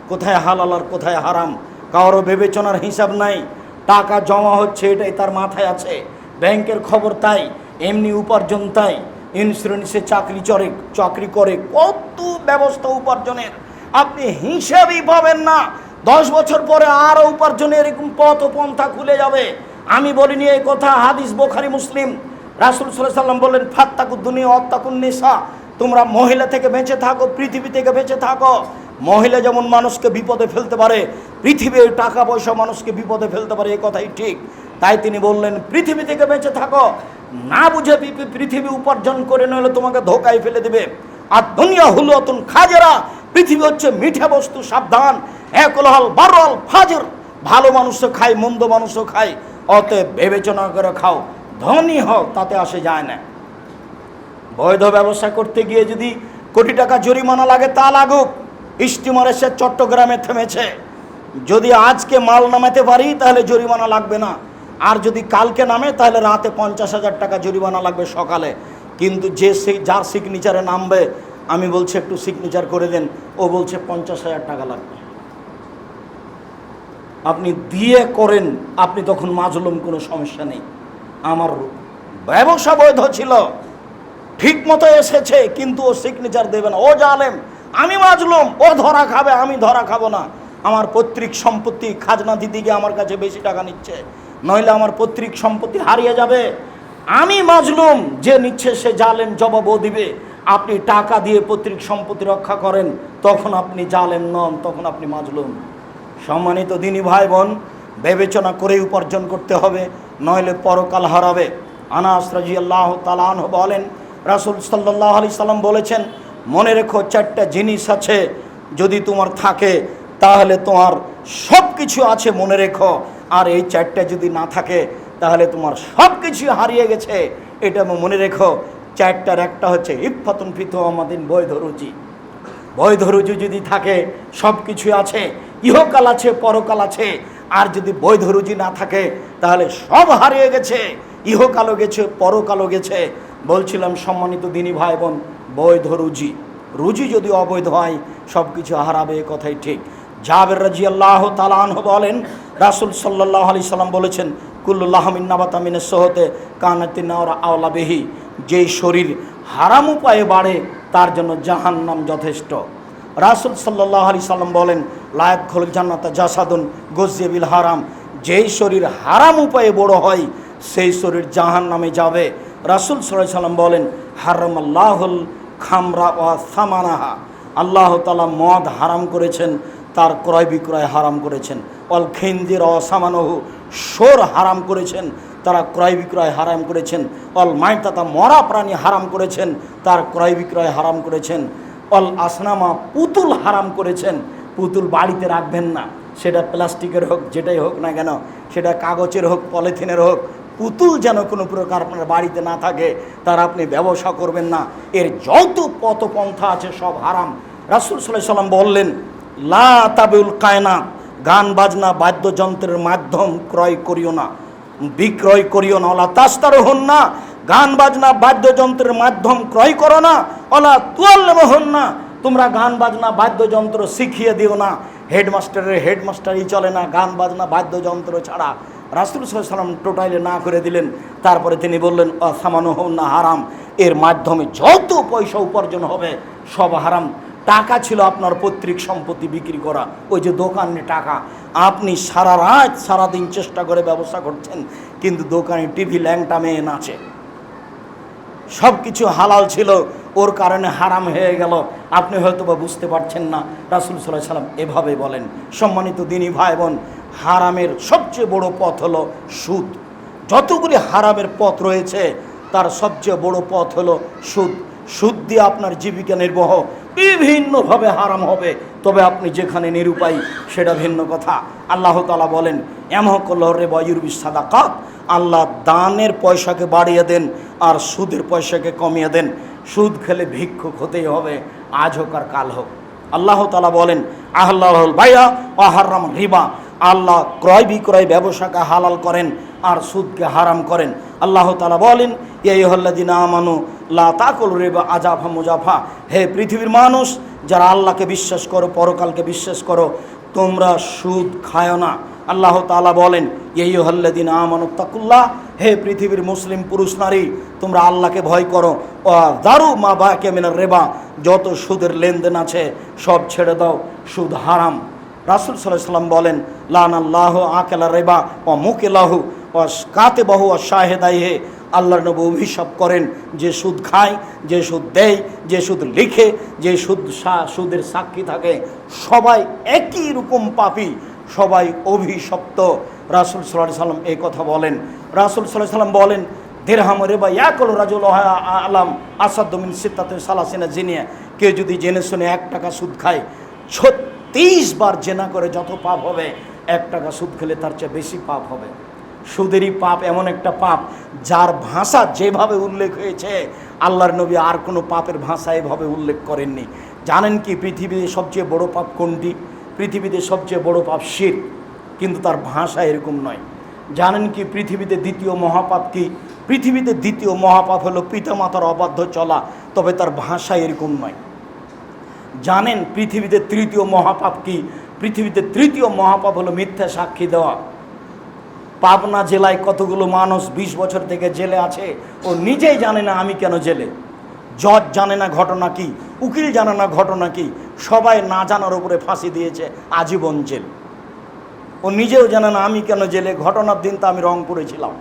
Speaker 1: কোথায় হালাল আর কোথায় হারাম, কারো বিবেচনার হিসাব নাই। টাকা জমা হচ্ছে এটাই তার মাথায় আছে, ব্যাংকের খবর তাই, এমনি উপার্জন তাই, ইন্স্যুরেন্সে চাকরি করে, কত ব্যবস্থা উপার্জনের, আপনি হিসাবই পাবেন না। 10 বছর পরে আরও উপার্জনের এরকম পথ ও পন্থা খুলে যাবে। আমি বলিনি এই কথা, হাদিস বুখারী মুসলিম। রাসূল সাল্লাল্লাহু আলাইহি ওয়াসাল্লাম বললেন, ফাত্তাকুদ দুনিয়া ওয়াত্তাকুন নিসা, তোমরা মহিলা থেকে বেঁচে থাকো, পৃথিবী থেকে বেঁচে থাকো। মহিলা যেমন মানুষকে বিপদে ফেলতে পারে, পৃথিবীর টাকা পয়সা মানুষকে বিপদে ফেলতে পারে, এই কথাই ঠিক। তাই তিনি বললেন পৃথিবী থেকে বেঁচে থাকো, না বুঝে পৃথিবী উপার্জন করে নইলে তোমাকে ধোকায় ফেলে দেবে। আর দুনিয়া হলো অতুন খাজেরা, পৃথিবী হচ্ছে মিঠা বস্তু, সাবধান। একলহল বারল ফাজর, ভালো মানুষও খায় মন্দ মানুষও খায়, অতএব বিবেচনা করে খাও, ধনী হও তাতে আসে যায় না। বৈধ ব্যবসা করতে গিয়ে যদি কোটি টাকা জরিমানা লাগে তা লাগুক, স্টিমার এসে চট্টগ্রামে থেমেছে, যদি আজকে মাল নামাতে পারি তাহলে জরিমানা লাগবে না, আর যদি কালকে নামে তাহলে রাতে 50,000 টাকা জরিমানা লাগবে সকালে। কিন্তু যার সিগনেচারে নামবে, আমি বলছি একটু সিগনেচার করে দেন, ও বলছে 50,000 টাকা লাগবে। আপনি দিয়ে করেন, আপনি তখন মাজলুম, কোনো সমস্যা নেই। আমার ব্যবসা বৈধ ছিল, ঠিক মতো এসেছে, কিন্তু ও সিগনেচার দেবে না, ও জালেম, আমি মাজলুম, ও ধরা খাবে, আমি ধরা খাবো না। আমার পৈতৃক সম্পত্তি খাজনা দিতে গিয়ে আমার কাছে বেশি টাকা নিচ্ছে, নইলে আমার পৈতৃক সম্পত্তি হারিয়ে যাবে। আমি মাজলুম, যে নিচ্ছে সে জালেম, জবাবও দিবে। আপনি টাকা দিয়ে পৈতৃক সম্পত্তি রক্ষা করেন, তখন আপনি জালেম নন, তখন আপনি মাজলুম। সম্মানিত দিনী ভাই বোন, বিবেচনা করে উপার্জন করতে হবে, নইলে পরকাল হারাবে। আনাস রাদিয়াল্লাহু তাআলা আনহু বলেন, রাসূল সাল্লাল্লাহু আলাইহি সাল্লাম বলেছেন, মনে রেখো 4টা জিনিস আছে, যদি তোমার থাকে তাহলে তোমার সব কিছু আছে, মনে রেখো। আর এই 4টা যদি না থাকে তাহলে তোমার সব কিছু হারিয়ে গেছে, এটা মনে রেখো। 4টার একটা হচ্ছে ইফাতুন ফি আমাদিন, বৈধ রুজি। বৈধ রুজি যদি থাকে সব কিছু আছে, ইহকাল আছে পরকাল আছে। আর যদি বৈধ রুজি না থাকে তাহলে সব হারিয়ে গেছে, ইহকালও গেছে পরকালও গেছে। বলছিলাম সম্মানিত দিনী ভাই বোন, বৈধ রুজি, রুজি যদি অবৈধ হয় সব কিছু হারাবে, এ কথাই ঠিক। জাবের রাদিয়াল্লাহু তাআলা আনহু বলেন, রাসূল সাল্লাল্লাহু আলাইহি সাল্লাম বলেছেন, কুল্লু লাহমিন নাবাতা মিনাস সহতে কানাতিন নার আওলা বিহি, যেই শরীর হারাম উপায়ে বাড়ে তার জন্য জাহান্নাম যথেষ্ট। রাসূল সাল্লাল্লাহু আলাইহি সাল্লাম বলেন, লা ইয়াদখুল জান্নাতা জাসাদুন গুযিয়া বিল হারাম, যেই শরীর হারাম উপায়ে বড় হয় সেই শরীর জাহান্নামে যাবে। রাসূল সাল্লাল্লাহু আলাইহি সাল্লাম বলেন, হারামাল্লাহুল খামরা ওয়া সামানাহা, আল্লাহ তাআলা মদ হারাম করেছেন, তার ক্রয় বিক্রয় হারাম করেছেন। অল খিনজির ওয়া সামানহু, শোর হারাম করেছেন, তারা ক্রয় বিক্রয় হারাম করেছেন। অল মাইতাতা, মরা প্রাণী হারাম করেছেন, তার ক্রয় বিক্রয় হারাম করেছেন। অল আসনামা, পুতুল হারাম করেছেন, পুতুল বাড়িতে রাখবেন না, সেটা প্লাস্টিকের হোক, যেটাই হোক না কেন, সেটা কাগজের হোক পলিথিনের হোক, পুতুল যেন কোনো প্রকার আপনার বাড়িতে না থাকে, তার আপনি ব্যবসা করবেন না। এর যত পথপন্থা আছে সব হারাম। রাসূল সাল্লাল্লাহু আলাইহি সাল্লাম বললেন, লা তাবিউল কায়নাত, গান বাজনা বাদ্যযন্ত্রের মাধ্যম ক্রয় করিও না, বিক্রয় করিও না। ওলা তাস্তারুহুন না, গান বাজনা বাদ্যযন্ত্রের মাধ্যম ক্রয় করো না। ওলা তুয়াল্লিমুহুন না, তোমরা গান বাজনা বাদ্যযন্ত্র শিখিয়ে দিও না। হেডমাস্টারের হেডমাস্টারই চলে না গান বাজনা বাদ্যযন্ত্র ছাড়া। রাসূল সাল্লাল্লাহু আলাইহি ওয়াসাল্লাম টোটালি না করে দিলেন। তারপরে তিনি বললেন সামানুহুন্না হারাম, এর মাধ্যমে যত পয়সা উপার্জন হবে সব হারাম। টাকা ছিল আপনার পৈতৃক সম্পত্তি বিক্রি করা, ওই যে দোকানে টাকা, আপনি সারা রাত সারাদিন চেষ্টা করে ব্যবসা করছেন, কিন্তু দোকানে টিভি ল্যাংটা মেয়ে নাচে, সব কিছু হালাল ছিল, ওর কারণে হারাম হয়ে গেল। আপনি হয়তো বা বুঝতে পারছেন না। রাসূল সাল্লাল্লাহু আলাইহি ওয়াসাল্লাম এভাবে বলেন। সম্মানিত দিনী ভাই বোন, হারামের সবচেয়ে বড় পথ হলো সুদ। যতগুলি হারামের পথ রয়েছে তার সবচেয়ে বড় পথ হলো সুদ। সুদ দিয়ে আপনার জীবিকা নির্বাহ বিভিন্নভাবে হারাম হবে, তবে আপনি যেখানে নিরুপায় সেটা ভিন্ন কথা। আল্লাহ তাআলা বলেন ইয়ামহুকুল্লাহু রিবা ওয়ায়ুরবি সাদাকাত, আল্লাহ দানের পয়সাকে বাড়িয়ে দেন আর সুদের পয়সাকে কমিয়ে দেন। সুদ খেলে ভিক্ষুক হতেই হবে, আজ হোক আর কাল হোক। আল্লাহ তাআলা বলেন আহলাল বাইয়া ওয়া হারাম রিবা, আল্লাহ ক্রয় বিক্রয় ব্যবসাকে হালাল করেন আর সুদকে হারাম করেন। আল্লাহ তাআলা বলেন ইয়া আইয়ুহাল্লাযিনা আমানু লা তাকুলু রিবা আজাফা মুজাফা, হে পৃথিবীর মানুষ যারা আল্লাহকে বিশ্বাস করো, পরকালকে বিশ্বাস করো, তোমরা সুদ খায়ো না। আল্লাহ তাআলা বলেন ইয়া আইয়ুহাল্লাযিনা আমানু তাকুল্লাহ, হে পৃথিবীর মুসলিম পুরুষ নারী তোমরা আল্লাহকে ভয় করো, ওয়া দারু মা বাকিয়া মিনার রিবা, যত সুদের লেনদেন আছে সব ছেড়ে দাও, সুদ হারাম। রাসূল সাল্লাল্লাহু আলাইহি ওয়াসাল্লাম বলেন লানাল্লাহু আকালা রিবা ওয়া মুকিলাহু ওয়া কাতিবাহু ওয়া শাহিদাইহি, আল্লাহর নবী অভিশাপ করেন যে সুদ খায়, যে সুদ দেয়, যে সুদ লিখে, যে সুদের সাক্ষী থাকে, সবাই একই রকম পাপী, সবাই অভিশপ্ত। রাসূল সাল্লাল্লাহু আলাইহি ওয়াসাল্লাম এই কথা বলেন। রাসূল সাল্লাল্লাহু আলাইহি ওয়াসাল্লাম বলেন দিরহাম রিবা ইয়াকুল রাজুল আলাম আসাদু মিন সিত্তাতিন সালাসিনা জিনিয়া, কেউ যদি জেনে শুনে 1 টাকা সুদ খায়, 36 বার জেনা করে যত পাপ হবে, 1 টাকা সুদ খেলে তার চেয়ে বেশি পাপ হবে। সুদেরই পাপ এমন একটা পাপ যার ভাষা যেভাবে উল্লেখ হয়েছে আল্লাহর নবী আর কোনো পাপের ভাষা এভাবে উল্লেখ করেননি। জানেন কি পৃথিবীতে সবচেয়ে বড় পাপ কোনটি? পৃথিবীতে সবচেয়ে বড় পাপ শিরক, কিন্তু তার ভাষা এরকম নয়। জানেন কি পৃথিবীতে দ্বিতীয় মহাপাপ কি? পৃথিবীতে দ্বিতীয় মহাপাপ হলো পিতামাতার অবাধ্য চলা, তবে তার ভাষা এরকম নয়। জানেন পৃথিবীতে তৃতীয় মহাপাপ কি? পৃথিবীতে তৃতীয় মহাপাপ হলো মিথ্যা সাক্ষী দেওয়া। পাবনা জেলায় কতগুলো মানুষ 20 বছর থেকে জেলে আছে, ও নিজেই জানে না আমি কেন জেলে। জজ জানে না ঘটনা কি, উকিল জানে না ঘটনা কি, সবাই না জানার উপরে ফাঁসি দিয়েছে, আজীবন জেল। ও নিজেও জানে না আমি কেন জেলে, ঘটনার দিন তো আমি রংপুরে ছিলাম,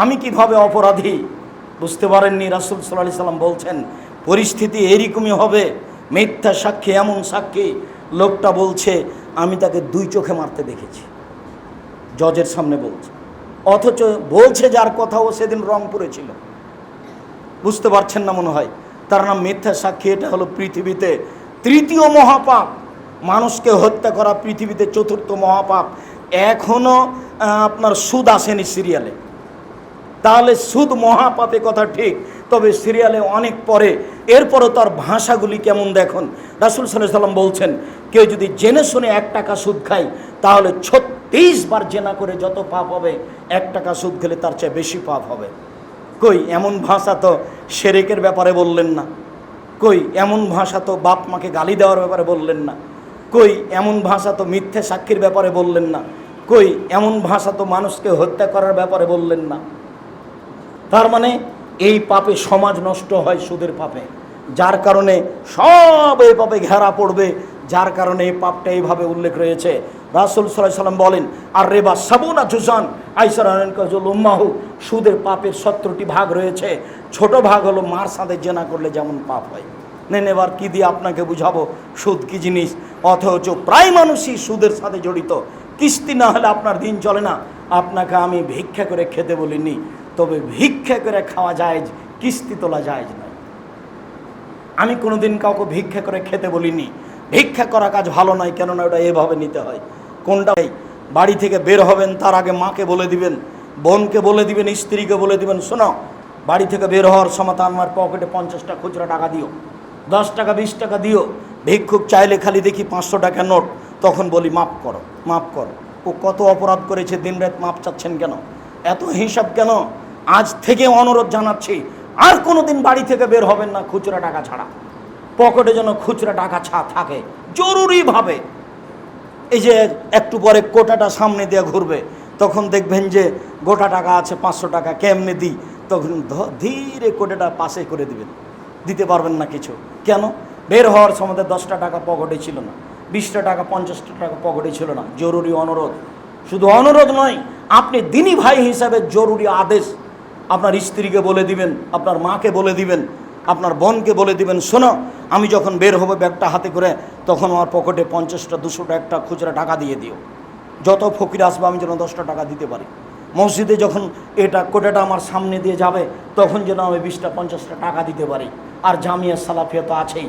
Speaker 1: আমি কিভাবে অপরাধী বুঝতে পারেননি। রাসূল সাল্লাল্লাহু আলাইহি ওয়াসাল্লাম বলছেন পরিস্থিতি এরকমই হবে। মিথ্যা সাক্ষী, এমন সাক্ষী লোকটা বলছে আমি তাকে 2 চোখে মারতে দেখেছি, জজের সামনে বলছে, অথচ বলছে যার কথা ও সেদিন রংপুরে ছিল। বুঝতে পারছেন না মনে হয়, তার নাম মিথ্যা সাক্ষী। এটা হলো পৃথিবীতে তৃতীয় মহাপাপ। মানুষকে হত্যা করা পৃথিবীতে 4র্থ মহাপাপ। এখনও আপনার সুদ আসেনি সিরিয়ালে, তাহলে সুদ মহাপাপে কথা ঠিক, তবে সিরিয়ালে অনেক পরে। এরপরও তার ভাষাগুলি কেমন দেখুন। রাসূল সাল্লাল্লাহু আলাইহি ওয়াসাল্লাম বলছেন কেউ যদি জেনে শুনে 1 টাকা সুদ খায়, তাহলে 36 বার জেনা করে যত পাপ হবে, 1 টাকা সুদ খেলে তার চেয়ে বেশি পাপ হবে। কই এমন ভাষা তো শিরকের ব্যাপারে বললেন না, কই এমন ভাষা তো বাপ মাকে গালি দেওয়ার ব্যাপারে বললেন না, কই এমন ভাষা তো মিথ্যে সাক্ষীর ব্যাপারে বললেন না, কই এমন ভাষা তো মানুষকে হত্যা করার ব্যাপারে বললেন না। তার মানে এই পাপে সমাজ নষ্ট হয় সুদের পাপে, যার কারণে সব এই পাপে ঘেরা পড়বে, যার কারণে এই পাপটা এইভাবে উল্লেখ রয়েছে। রাসূল সাল্লাল্লাহু আলাইহি ওয়াসাল্লাম বলেন আর রেবা সাবুনা জুজান আইসারান কাজুল উম্মাহু, সুদের পাপের 17টি ভাগ রয়েছে। ছোট ভাগ হলো মার সাথে জেনা করলে যেমন পাপ হয়। নেন এবার কি দিয়ে আপনাকে বুঝাবো সুদ কি জিনিস, অথচ প্রায় মানুষই সুদের সাথে জড়িত। কিস্তি না হলে আপনার দিন চলে না। আপনাকে আমি ভিক্ষা করে খেতে বলিনি, তবে ভিক্ষা করে খাওয়া যায়, কিস্তি তোলা যায় না। আমি কোনোদিন কাউকে ভিক্ষা করে খেতে বলিনি। ভিক্ষা করা কাজ ভালো নয়, কেননা ওটা এভাবে নিতে হয়। কোনটা বাড়ি থেকে বের হবেন তার আগে মাকে বলে দিবেন, বোনকে বলে দিবেন, স্ত্রীকে বলে দিবেন, শোনো বাড়ি থেকে বের হওয়ার সময় আমার পকেটে 50টা খুচরা টাকা দিও, 10 টাকা 20 টাকা দিও। ভিক্ষুক চাইলে খালি দেখি 500 টাকা নোট, তখন বলি মাফ করো, মাফ করো। ও কত অপরাধ করেছে, দিনরাত মাপ চাচ্ছেন কেন, এত হিসাব কেন? আজ থেকে অনুরোধ জানাচ্ছি, আর কোনোদিন বাড়ি থেকে বের হবেন না খুচরা টাকা ছাড়া। পকেটে যেন খুচরা টাকা থাকে জরুরিভাবে। এই যে একটু পরে কোটাটা সামনে দিয়ে ঘুরবে, তখন দেখবেন যে গোটা টাকা আছে 500 টাকা, কেমনে দিই? তখন ধীরে কোটাটা পাশে করে দিবেন, দিতে পারবেন না কিছু। কেন? বের হওয়ার সময় 10টা টাকা পকেটে ছিল না, 20টা টাকা 50টা টাকা পকেটে ছিল না। জরুরি অনুরোধ, শুধু অনুরোধ নয়, আপনি দিনী ভাই হিসাবে জরুরি আদেশ আপনার স্ত্রীকে বলে দিবেন, আপনার মাকে বলে দিবেন, আপনার বোনকে বলে দিবেন, শোনো আমি যখন বের হবো ব্যাগটা হাতে করে, তখন আমার পকেটে 50টা 200টা একটা খুচরা টাকা দিয়ে দিও। যত ফকির আসবে আমি যেন 10টা টাকা দিতে পারি। মসজিদে যখন এটা কোটাটা আমার সামনে দিয়ে যাবে, তখন যেন আমি 20টা 50টা টাকা দিতে পারি। আর জামিয়া সালাফিয়া তো আছেই,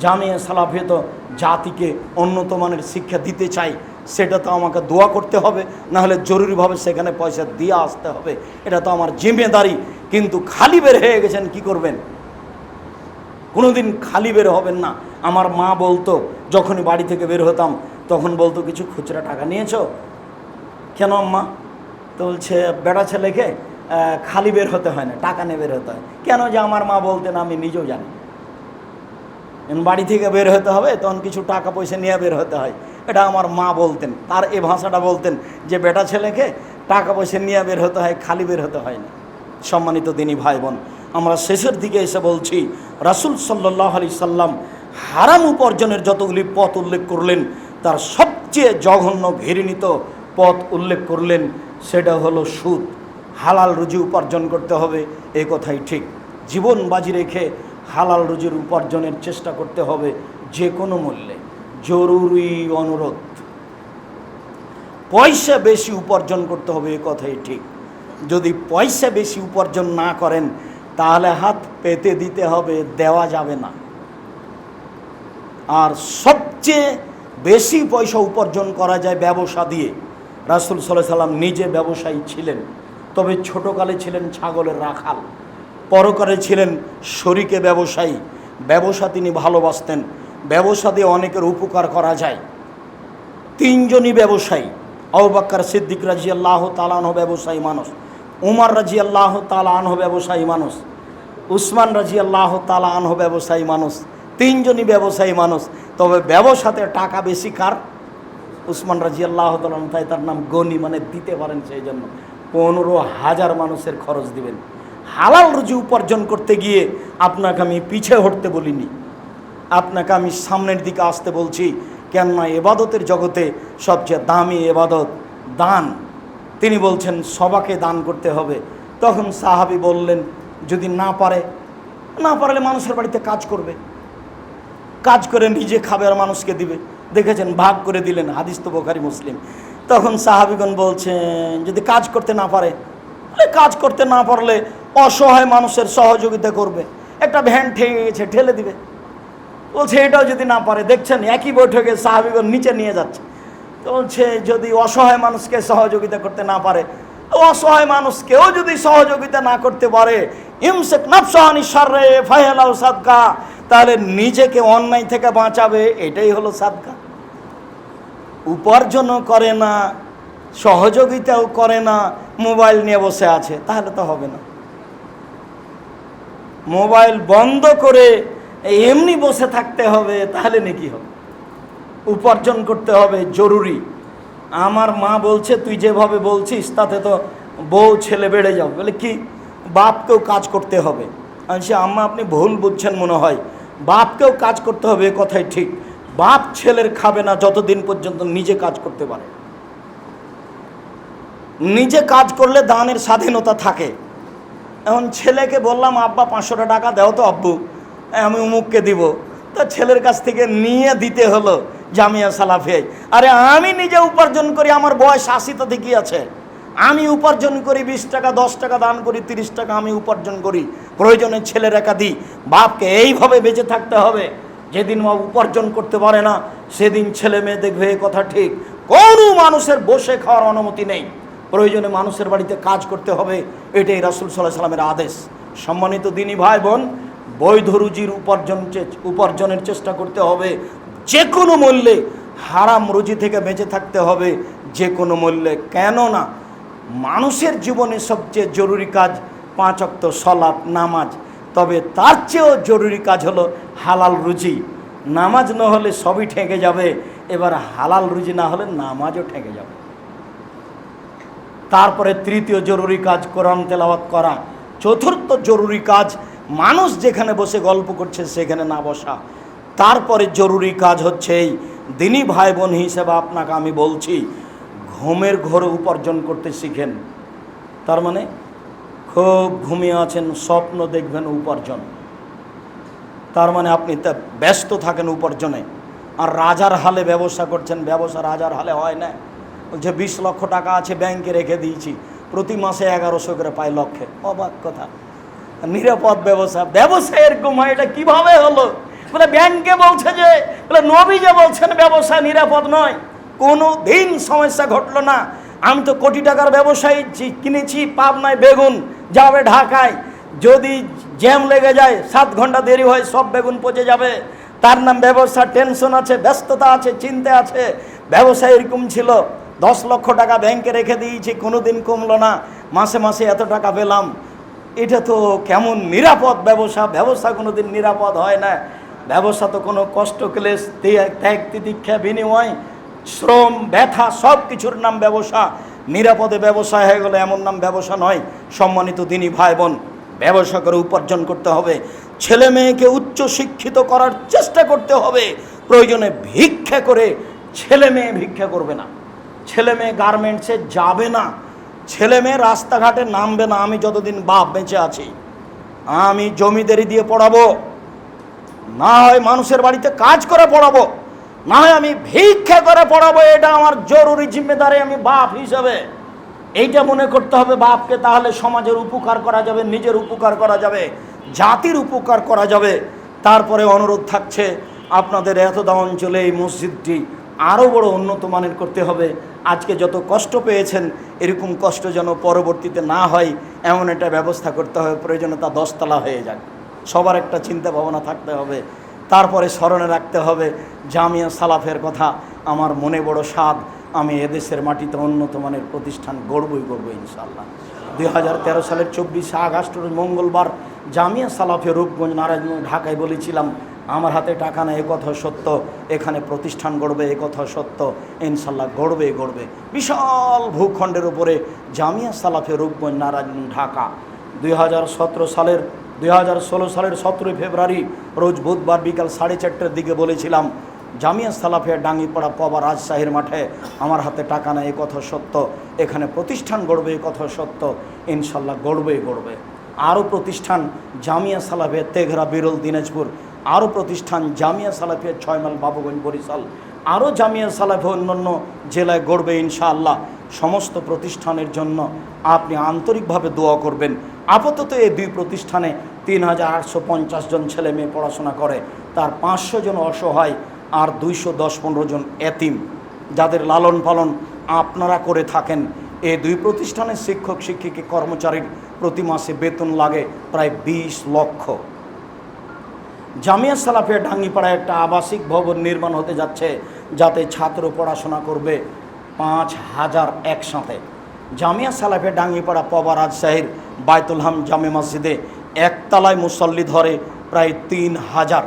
Speaker 1: জামিয়া সালাফিয়া তো জাতিকে উন্নত মানের শিক্ষা দিতে চাই, সেটা তো আমাকে দোয়া করতে হবে, না হলে জরুরিভাবে সেখানে পয়সা দিয়ে আসতে হবে, এটা তো আমার জিম্মেদারি। কিন্তু খালি বের হয়ে গেছেন, কি করবেন? কোনোদিন খালি বের হবেন না। আমার মা বলতো, যখনই বাড়ি থেকে বের হতাম তখন বলতো, কিছু খুচরা টাকা নিয়েছো? কেন আম্মা? তো বলছে, বেটা ছেলেকে খালি বের হতে হয় না, টাকা নিয়ে বের হতে হয়। কেন? যে আমার মা বলতেন, আমি নিজেও জানি, বাড়ি থেকে বের হতে হবে তখন কিছু টাকা পয়সা নিয়ে বের হতে হয়, এটা আমার মা বলতেন। তার এই ভাষাটা বলতেন যে বেটা ছেলেকে টাকা পয়সা নিয়ে বের হতে হয়, খালি বের হতে হয় না। সম্মানিত দিনী ভাই বোন, আমরা শেষের দিকে এসে বলছি, রাসূল সাল্লাল্লাহু আলাইহি সাল্লাম হারাম উপার্জনের যতগুলি পথ উল্লেখ করলেন, তার সবচেয়ে জঘন্য ঘৃণিত পথ উল্লেখ করলেন, সেটা হলো সুদ। হালাল রুজি উপার্জন করতে হবে, এ কথাই ঠিক। জীবন বাজি রেখে হালাল রুজির উপার্জনের চেষ্টা করতে হবে যে কোনো মূল্যে। জরুরি অনুরোধ, পয়সা বেশি উপার্জন করতে হবে, এ কথাই ঠিক। যদি পয়সা বেশি উপার্জন না করেন, তাহলে হাত পেতে দিতে হবে, দেওয়া যাবে না। আর সবচেয়ে বেশি পয়সা উপার্জন করা যায় ব্যবসা দিয়ে। রাসূল সাল্লাল্লাহু আলাইহি সাল্লাম নিজে ব্যবসায়ী ছিলেন, তবে ছোটকালে ছিলেন ছাগলের রাখাল, পরকালে ছিলেন শরিকে ব্যবসায়ী। ব্যবসা তিনি ভালোবাসতেন, ব্যবসা দিয়ে অনেকের উপকার করা যায়। 3জনই ব্যবসায়ী, আবু বকর সিদ্দিক রাদিয়াল্লাহু তাআলা আনহু ব্যবসায়ী মানুষ, উমর রাদিয়াল্লাহু তাআলা আনহু ব্যবসায়ী মানুষ, উসমান রাদিয়াল্লাহু তাআলা আনহু ব্যবসায়ী মানুষ। 3জনই ব্যবসায়ী মানুষ, তবে ব্যবসাতে টাকা বেশি কার? উসমান রাদিয়াল্লাহু তাআলা আনহু, তাই তার নাম গনি, মানে দিতে পারেন, সেই জন্য 15,000 মানুষের খরচ দিবেন। হালাল রুজি উপার্জন করতে গিয়ে আপনাকে আমি পিছে হটতে বলিনি, আপনাকে আমি সামনের দিকে আসতে বলছি। কেননা এবাদতের জগতে সবচেয়ে দামি এবাদত দান। তিনি বলছেন সবাকে দান করতে হবে। তখন সাহাবী বললেন, যদি না পারলে মানুষের বাড়িতে কাজ করবে, কাজ করে নিজে খাবে আর মানুষকে দিবে। দেখেছেন, ভাগ করে দিলেন, হাদিস তো বুখারী মুসলিম। তখন সাহাবীগণ বলছেন, যদি কাজ করতে না পারে, কাজ করতে না পারলে অসহায় মানুষের সহযোগিতা করবে, একটা ভ্যান ঠেকে গেছে ঠেলে দিবে। বলছে এটাও যদি না পারে, দেখছেন একই বৈঠকে সাহাবীগণ নিচে নিয়ে যাচ্ছে। তো বলছে, যদি অসহায় মানুষকে সহযোগিতা করতে না পারে, অসহায় মানুষকেও যদি সহযোগিতা না করতে পারে, ইমসিক নাফসানি শাররে ফায়ালাউ সাদকা, তাহলে নিজেকে অন্যায় থেকে বাঁচাবে, এটাই হলো সাদকা। উপার্জনও করে না, সহযোগিতাও করে না, মোবাইল নিয়ে বসে আছে, তাহলে তো হবে না। মোবাইল বন্ধ করে এমনি বসে থাকতে হবে, তাহলে নাকি হবে? উপার্জন করতে হবে, জরুরি। আমার মা বলছে, তুই যেভাবে বলছিস তাতে তো বউ ছেলে বেড়ে যাবে। বলে কি? বাপকেও কাজ করতে হবে। আচ্ছা আম্মা, আপনি ভুল বুঝছেন মনে হয়, বাপকেও কাজ করতে হবে, এ কথাই ঠিক। বাপ ছেলের খাবে না যতদিন পর্যন্ত নিজে কাজ করতে পারে। নিজে কাজ করলে দানের স্বাধীনতা থাকে। এখন ছেলেকে বললাম, আব্বা 500 টাকা দাও তো আব্বু, আমি উমুককে দিব, তা ছেলের কাছ থেকে নিয়ে দিতে হলো জামিয়া সালাফিয়ায়। আরে আমি নিজে উপার্জন করি, আমার বয়স 80 তো ঠিকই আছে, আমি উপার্জন করি 20 টাকা, 10 টাকা দান করি, 30 টাকা আমি উপার্জন করি, প্রয়োজনে ছেলের একা দিই। বাপকে এইভাবে বেঁচে থাকতে হবে। যেদিন মা উপার্জন করতে পারে না, সেদিন ছেলে মেয়ে দেখবে, এ কথা ঠিক। কোনো মানুষের বসে খাওয়ার অনুমতি নেই, প্রয়োজনে মানুষের বাড়িতে কাজ করতে হবে, এটাই রাসূল সাল্লাল্লাহু আলাইহি সাল্লামের আদেশ। সম্মানিত দিনী ভাই বোন, বৈধ রুজির উপার্জনের চেষ্টা করতে হবে যে কোনো মূল্যে। হারাম রুজি থেকে বেঁচে থাকতে হবে যে কোনো মূল্যে। কেননা মানুষের জীবনে সবচেয়ে জরুরি কাজ 5 ওয়াক্ত সালাত, নামাজ। তবে তার চেয়েও জরুরি কাজ হলো হালাল রুজি। নামাজ না হলে সবই ঠেকে যাবে, এবার হালাল রুজি না হলে নামাজও ঠেকে যাবে। তারপরে তৃতীয় জরুরি কাজ কোরআন তেলাওয়াত করা। চতুর্থ জরুরি কাজ মানুষ যেখানে বসে গল্প করছে সেখানে না বসা। তারপরে জরুরি কাজ হচ্ছে এই দিনী ভাই বোন হিসেবে আপনাকে আমি বলছি, ঘুমের ঘোরে উপার্জন করতে শিখেন। তার মানে খুব ঘুমিয়ে আছেন, স্বপ্ন দেখবেন উপার্জন, তার মানে আপনি তা ব্যস্ত থাকেন উপার্জনে। আর রাজার হালে ব্যবসা করছেন, ব্যবসা রাজার হালে হয় না। বলছে 20 লক্ষ টাকা আছে ব্যাংকে রেখে দিয়েছি, প্রতি মাসে 1100 করে পাই লক্ষে। অবাক কথা, নিরাপদ ব্যবসা, ব্যবসা এরকম হয়, এটা কিভাবে হলো? বলে ব্যাংকে বলছে যে, বলে নবী যে বলছেন ব্যবসা নিরাপদ নয়, কোনো দিন সমস্যা ঘটলো না। আমি তো কোটি টাকার ব্যবসায়ী, কিনেছি পাবনায় বেগুন, যাবে ঢাকায়, যদি জ্যাম লেগে যায় 7 ঘন্টা দেরি হয়, সব বেগুন পচে যাবে। তার নাম ব্যবসা। টেনশন আছে, ব্যস্ততা আছে, চিন্তা আছে। ব্যবসা এরকম ছিল, 10 লক্ষ টাকা ব্যাংকে রেখে দিয়েছি, কোনো দিন কমলো না, মাসে মাসে এত টাকা পেলাম। এটা তো কেমন নিরাপদ ব্যবসা? ব্যবসা কোনো দিন নিরাপদ হয় না। ব্যবসা তো কোনো কষ্ট ক্লেশ, ত্যাগ তিতিক্ষা বিনিময়, শ্রম ব্যথা সব কিছুর নাম ব্যবসা। নিরাপদে ব্যবসা হয়ে গেলে এমন নাম ব্যবসা নয়। সম্মানিত দিনী ভাই বোন, ব্যবসা করে উপার্জন করতে হবে, ছেলে মেয়েকে উচ্চ শিক্ষিত করার চেষ্টা করতে হবে। প্রয়োজনে ভিক্ষা করে, ছেলে মেয়ে ভিক্ষা করবে না, ছেলে মেয়ে গার্মেন্টসে যাবে না, ছেলে মেয়ে রাস্তাঘাটে নামবে না। আমি যতদিন বাপ বেঁচে আছি আমি জমিদারি দিয়ে পড়াবো, না হয় মানুষের বাড়িতে কাজ করে পড়াবো, না হয় আমি ভিক্ষা করে পড়াবো। এটা আমার জরুরি জিম্মেদারি আমি বাপ হিসাবে। এইটা মনে করতে হবে বাপকে, তাহলে সমাজের উপকার করা যাবে, নিজের উপকার করা যাবে, জাতির উপকার করা যাবে। তারপরে অনুরোধ থাকছে আপনাদের এতদা অঞ্চলে এই মসজিদটি আরও বড় উন্নত মানের করতে হবে। আজকে যত কষ্ট পেয়েছেন এরকম কষ্ট যেন পরবর্তীতে না হয়, এমন একটা ব্যবস্থা করতে হবে। প্রয়োজনে তা 10 তলা হয়ে যাক। সবার একটা চিন্তা ভাবনা থাকতে হবে। তারপরে স্মরণে রাখতে হবে জামিয়া সালাফের কথা। আমার মনে বড় স্বাদ, আমি এদেশের মাটিতে উন্নত মানের প্রতিষ্ঠান গড়বই ইনশাআল্লাহ। 2013 সালের 24 আগস্ট মঙ্গলবার জামিয়া সালাফে রূপগঞ্জ নারায়ণগঞ্জ ঢাকায় বলেছিলাম, আমার হাতে টাকা নেই একথা সত্য, এখানে প্রতিষ্ঠান গড়বে একথা সত্য, ইনশাল্লাহ গড়বে। বিশাল ভূখণ্ডের উপরে জামিয়া সালাফে রূপগঞ্জ নারায়ণগঞ্জ ঢাকা। 2016 সালের 17 ফেব্রুয়ারি রোজ বুধবার বিকাল 4:30টার দিকে বলেছিলাম, জামিয়া সালাফিয়া ডাঙ্গিপাড়া পবা রাজশাহীর মাঠে আমার হাতে টাকা নেই একথা সত্য, এখানে প্রতিষ্ঠান গড়বে একথা সত্য, ইনশাল্লাহ গড়বে। আরও প্রতিষ্ঠান জামিয়া সালাফিয়া তেঘরা বিরল দিনাজপুর, আরও প্রতিষ্ঠান জামিয়া সালাফিয়া 6 মাইল বাবুগঞ্জ বরিশাল, আরও জামিয়া সালাফিয়া অন্যান্য জেলায় গড়বে ইনশাআল্লাহ। সমস্ত প্রতিষ্ঠানের জন্য আপনি আন্তরিকভাবে দোয়া করবেন। আপাতত এই 2 প্রতিষ্ঠানে 3850 জন ছেলে মেয়ে পড়াশোনা করে, তার 500 জন অসহায় আর 210-15 জন এতিম, যাদের লালন পালন আপনারা করে থাকেন। এই 2 প্রতিষ্ঠানের শিক্ষক শিক্ষিকা কর্মচারীর প্রতি মাসে বেতন লাগে প্রায় 20 লক্ষ। জামিয়া সালাফিয়া ডাঙ্গিপাড়ায় একটা আবাসিক ভবন নির্মাণ হতে যাচ্ছে, যাতে ছাত্র পড়াশোনা করবে 5000 একসাথে। জামিয়া সালাফিয়া ডাঙ্গিপাড়া পবা রাজশাহীর বায়তুল হাম জামে মসজিদে একতলায় মুসল্লি ধরে প্রায় 3000।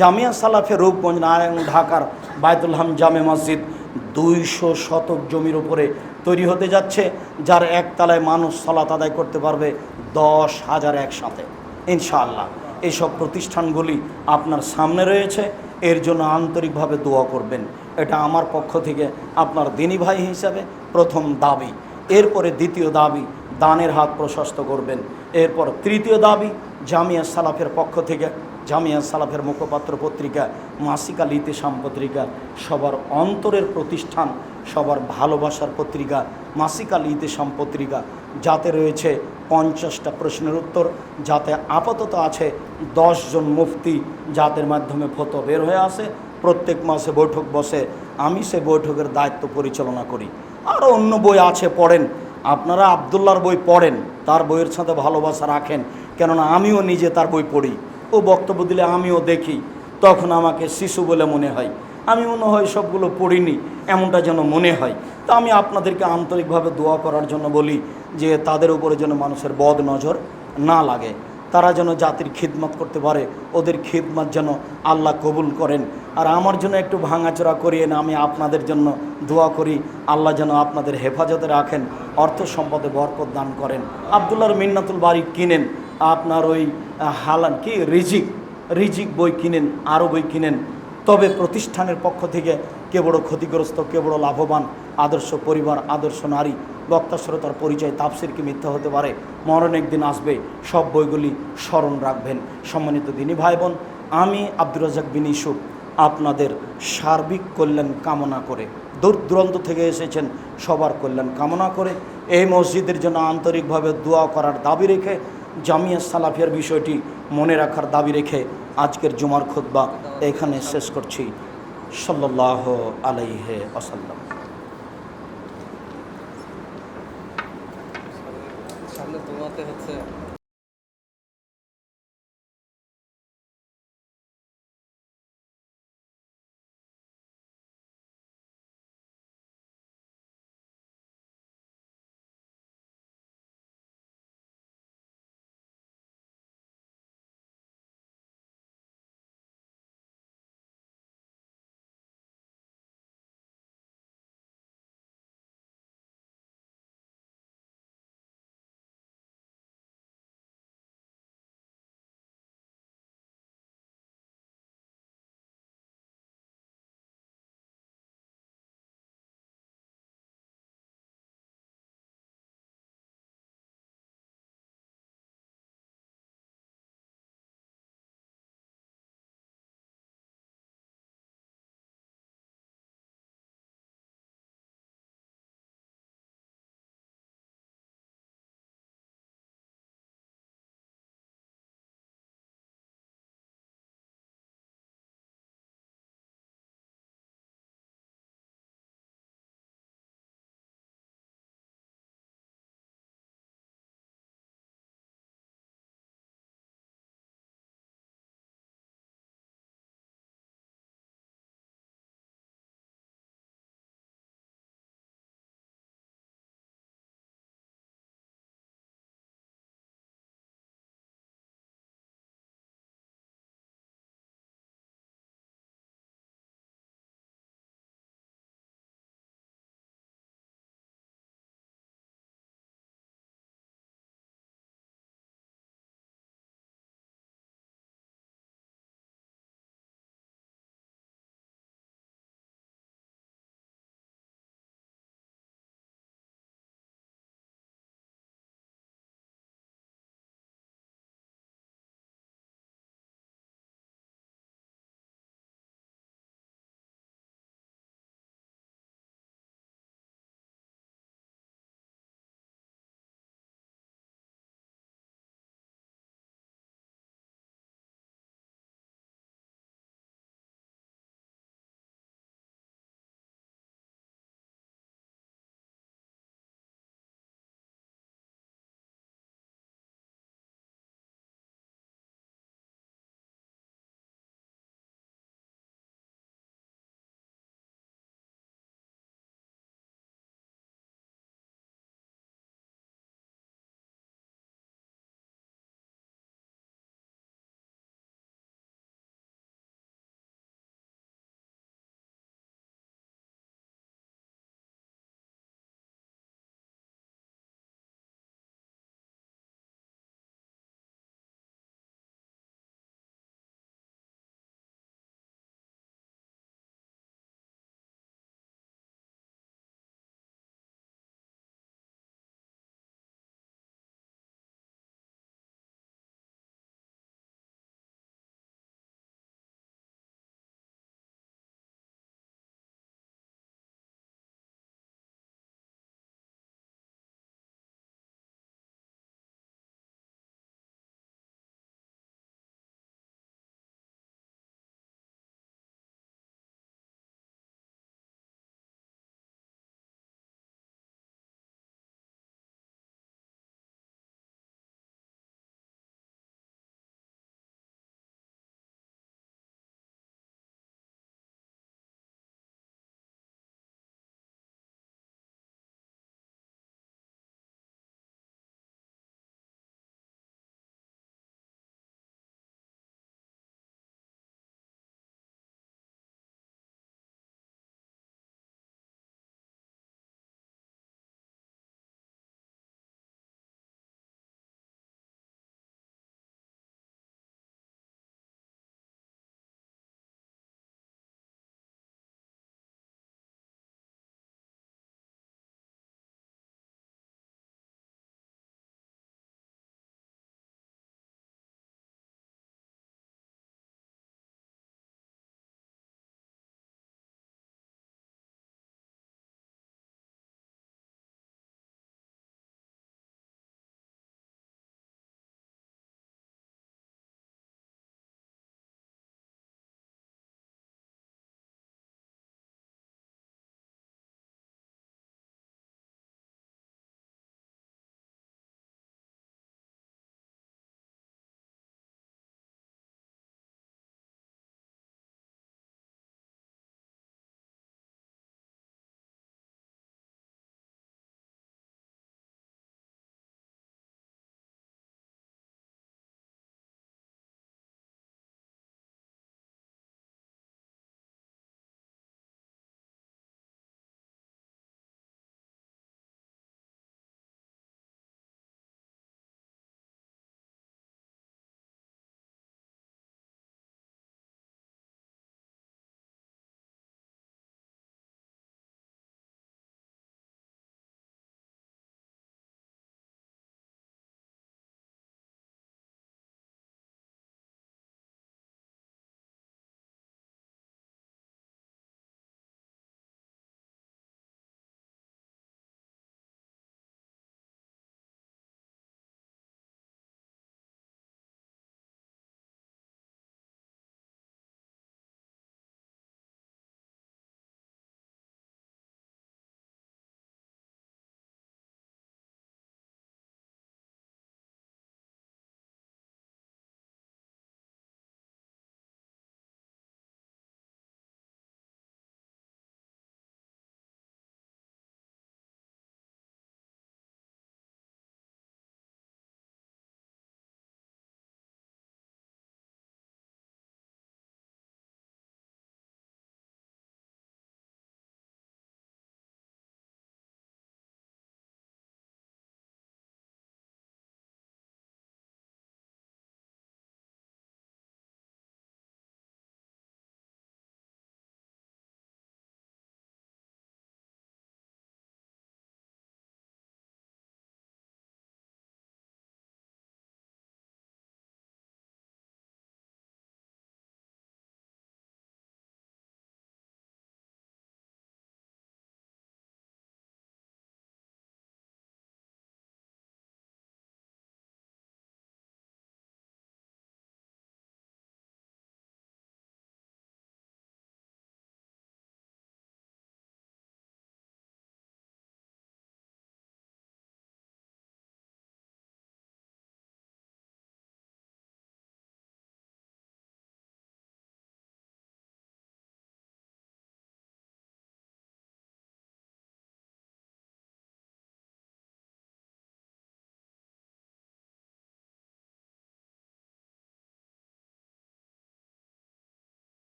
Speaker 1: জামিয়া সালাফিয়া রূপগঞ্জ নারায়ণ ঢাকার বায়তুল হাম জামে মসজিদ 200 শতক জমির উপরে তৈরি হতে যাচ্ছে, যার একতলায় মানুষ সালাত আদায় করতে পারবে 10,000 একসাথে ইনশাআল্লাহ। এইসব প্রতিষ্ঠানগুলি আপনার সামনে রয়েছে, এর জন্য আন্তরিকভাবে দোয়া করবেন। এটা আমার পক্ষ থেকে আপনার দিনী ভাই হিসাবে প্রথম দাবি। এরপরে দ্বিতীয় দাবি, দানের হাত প্রশস্ত করবেন। এরপর তৃতীয় দাবি, জামিয়া সালাফের পক্ষ থেকে, জামিয়া সালাফের মুখপাত্র পত্রিকা মাসিক আল ইতিসাম পত্রিকা সবার অন্তরের প্রতিষ্ঠান, সবার ভালোবাসার পত্রিকা মাসিক আল ইতিসাম পত্রিকা, যাতে রয়েছে 50টা প্রশ্নের উত্তর, যাতে আপাতত আছে 10 জন মুফতি, যাদের মাধ্যমে ফতোয়া বের হয়ে আসে। প্রত্যেক মাসে বৈঠক বসে, আমি সে বৈঠকের দায়িত্ব পরিচালনা করি। আরও অন্য বই আছে, পড়েন আপনারা। আবদুল্লাহর বই পড়েন, তার বইয়ের সাথে ভালোবাসা রাখেন, কেননা আমিও নিজে তার বই পড়ি। ও বক্তব্য দিলে আমিও দেখি, তখন আমাকে শিশু বলে মনে হয়, আমি মনে হয় সবগুলো পড়িনি এমনটা যেন মনে হয়। তা আমি আপনাদেরকে আন্তরিকভাবে দোয়া করার জন্য বলি যে তাদের উপরে যেন মানুষের বদ নজর না লাগে। তারা যেন জাতির খিদমত করতে পারে, ওদের খিদমত যেন আল্লাহ কবুল করেন। আর আমার জন্য একটু ভাঙাচোরা করিয়ে না, আমি আপনাদের জন্য দোয়া করি, আল্লাহ যেন আপনাদের হেফাজতে রাখেন, অর্থ সম্পদে বরকত দান করেন। আবদুল্লাহর মিন্নাতুল বাড়ি কিনেন, আপনার ওই হালান কি রিজিক বই কিনেন, আরও বই কিনেন। তবে প্রতিষ্ঠানের পক্ষ থেকে কে বড় ক্ষতিগ্রস্ত, কে বড় লাভবান, আদর্শ পরিবার, আদর্শ নারী, বক্তা শ্রোতার পরিচয়, তাফসির কি মিথ্যা হতে পারে, মরণ একদিন আসবে, সব বইগুলি স্মরণ রাখবেন। সম্মানিত দিনী ভাই বোন, আমি আব্দুর রাজ্জাক বিন ইউসুফ আপনাদের সার্বিক কল্যাণ কামনা করে, দূর দূরান্ত থেকে এসেছেন, সবার কল্যাণ কামনা করে, এই মসজিদের জন্য আন্তরিকভাবে দোয়া করার দাবি রেখে, জামিয়া সালাফিয়ার বিষয়টি মনে রাখার দাবি রেখে আজকের জুমার খুতবা এখানে শেষ করছি। সাল্লাল্লাহু আলাইহি ওয়াসাল্লাম।
Speaker 2: সামনে তোমাতে হচ্ছে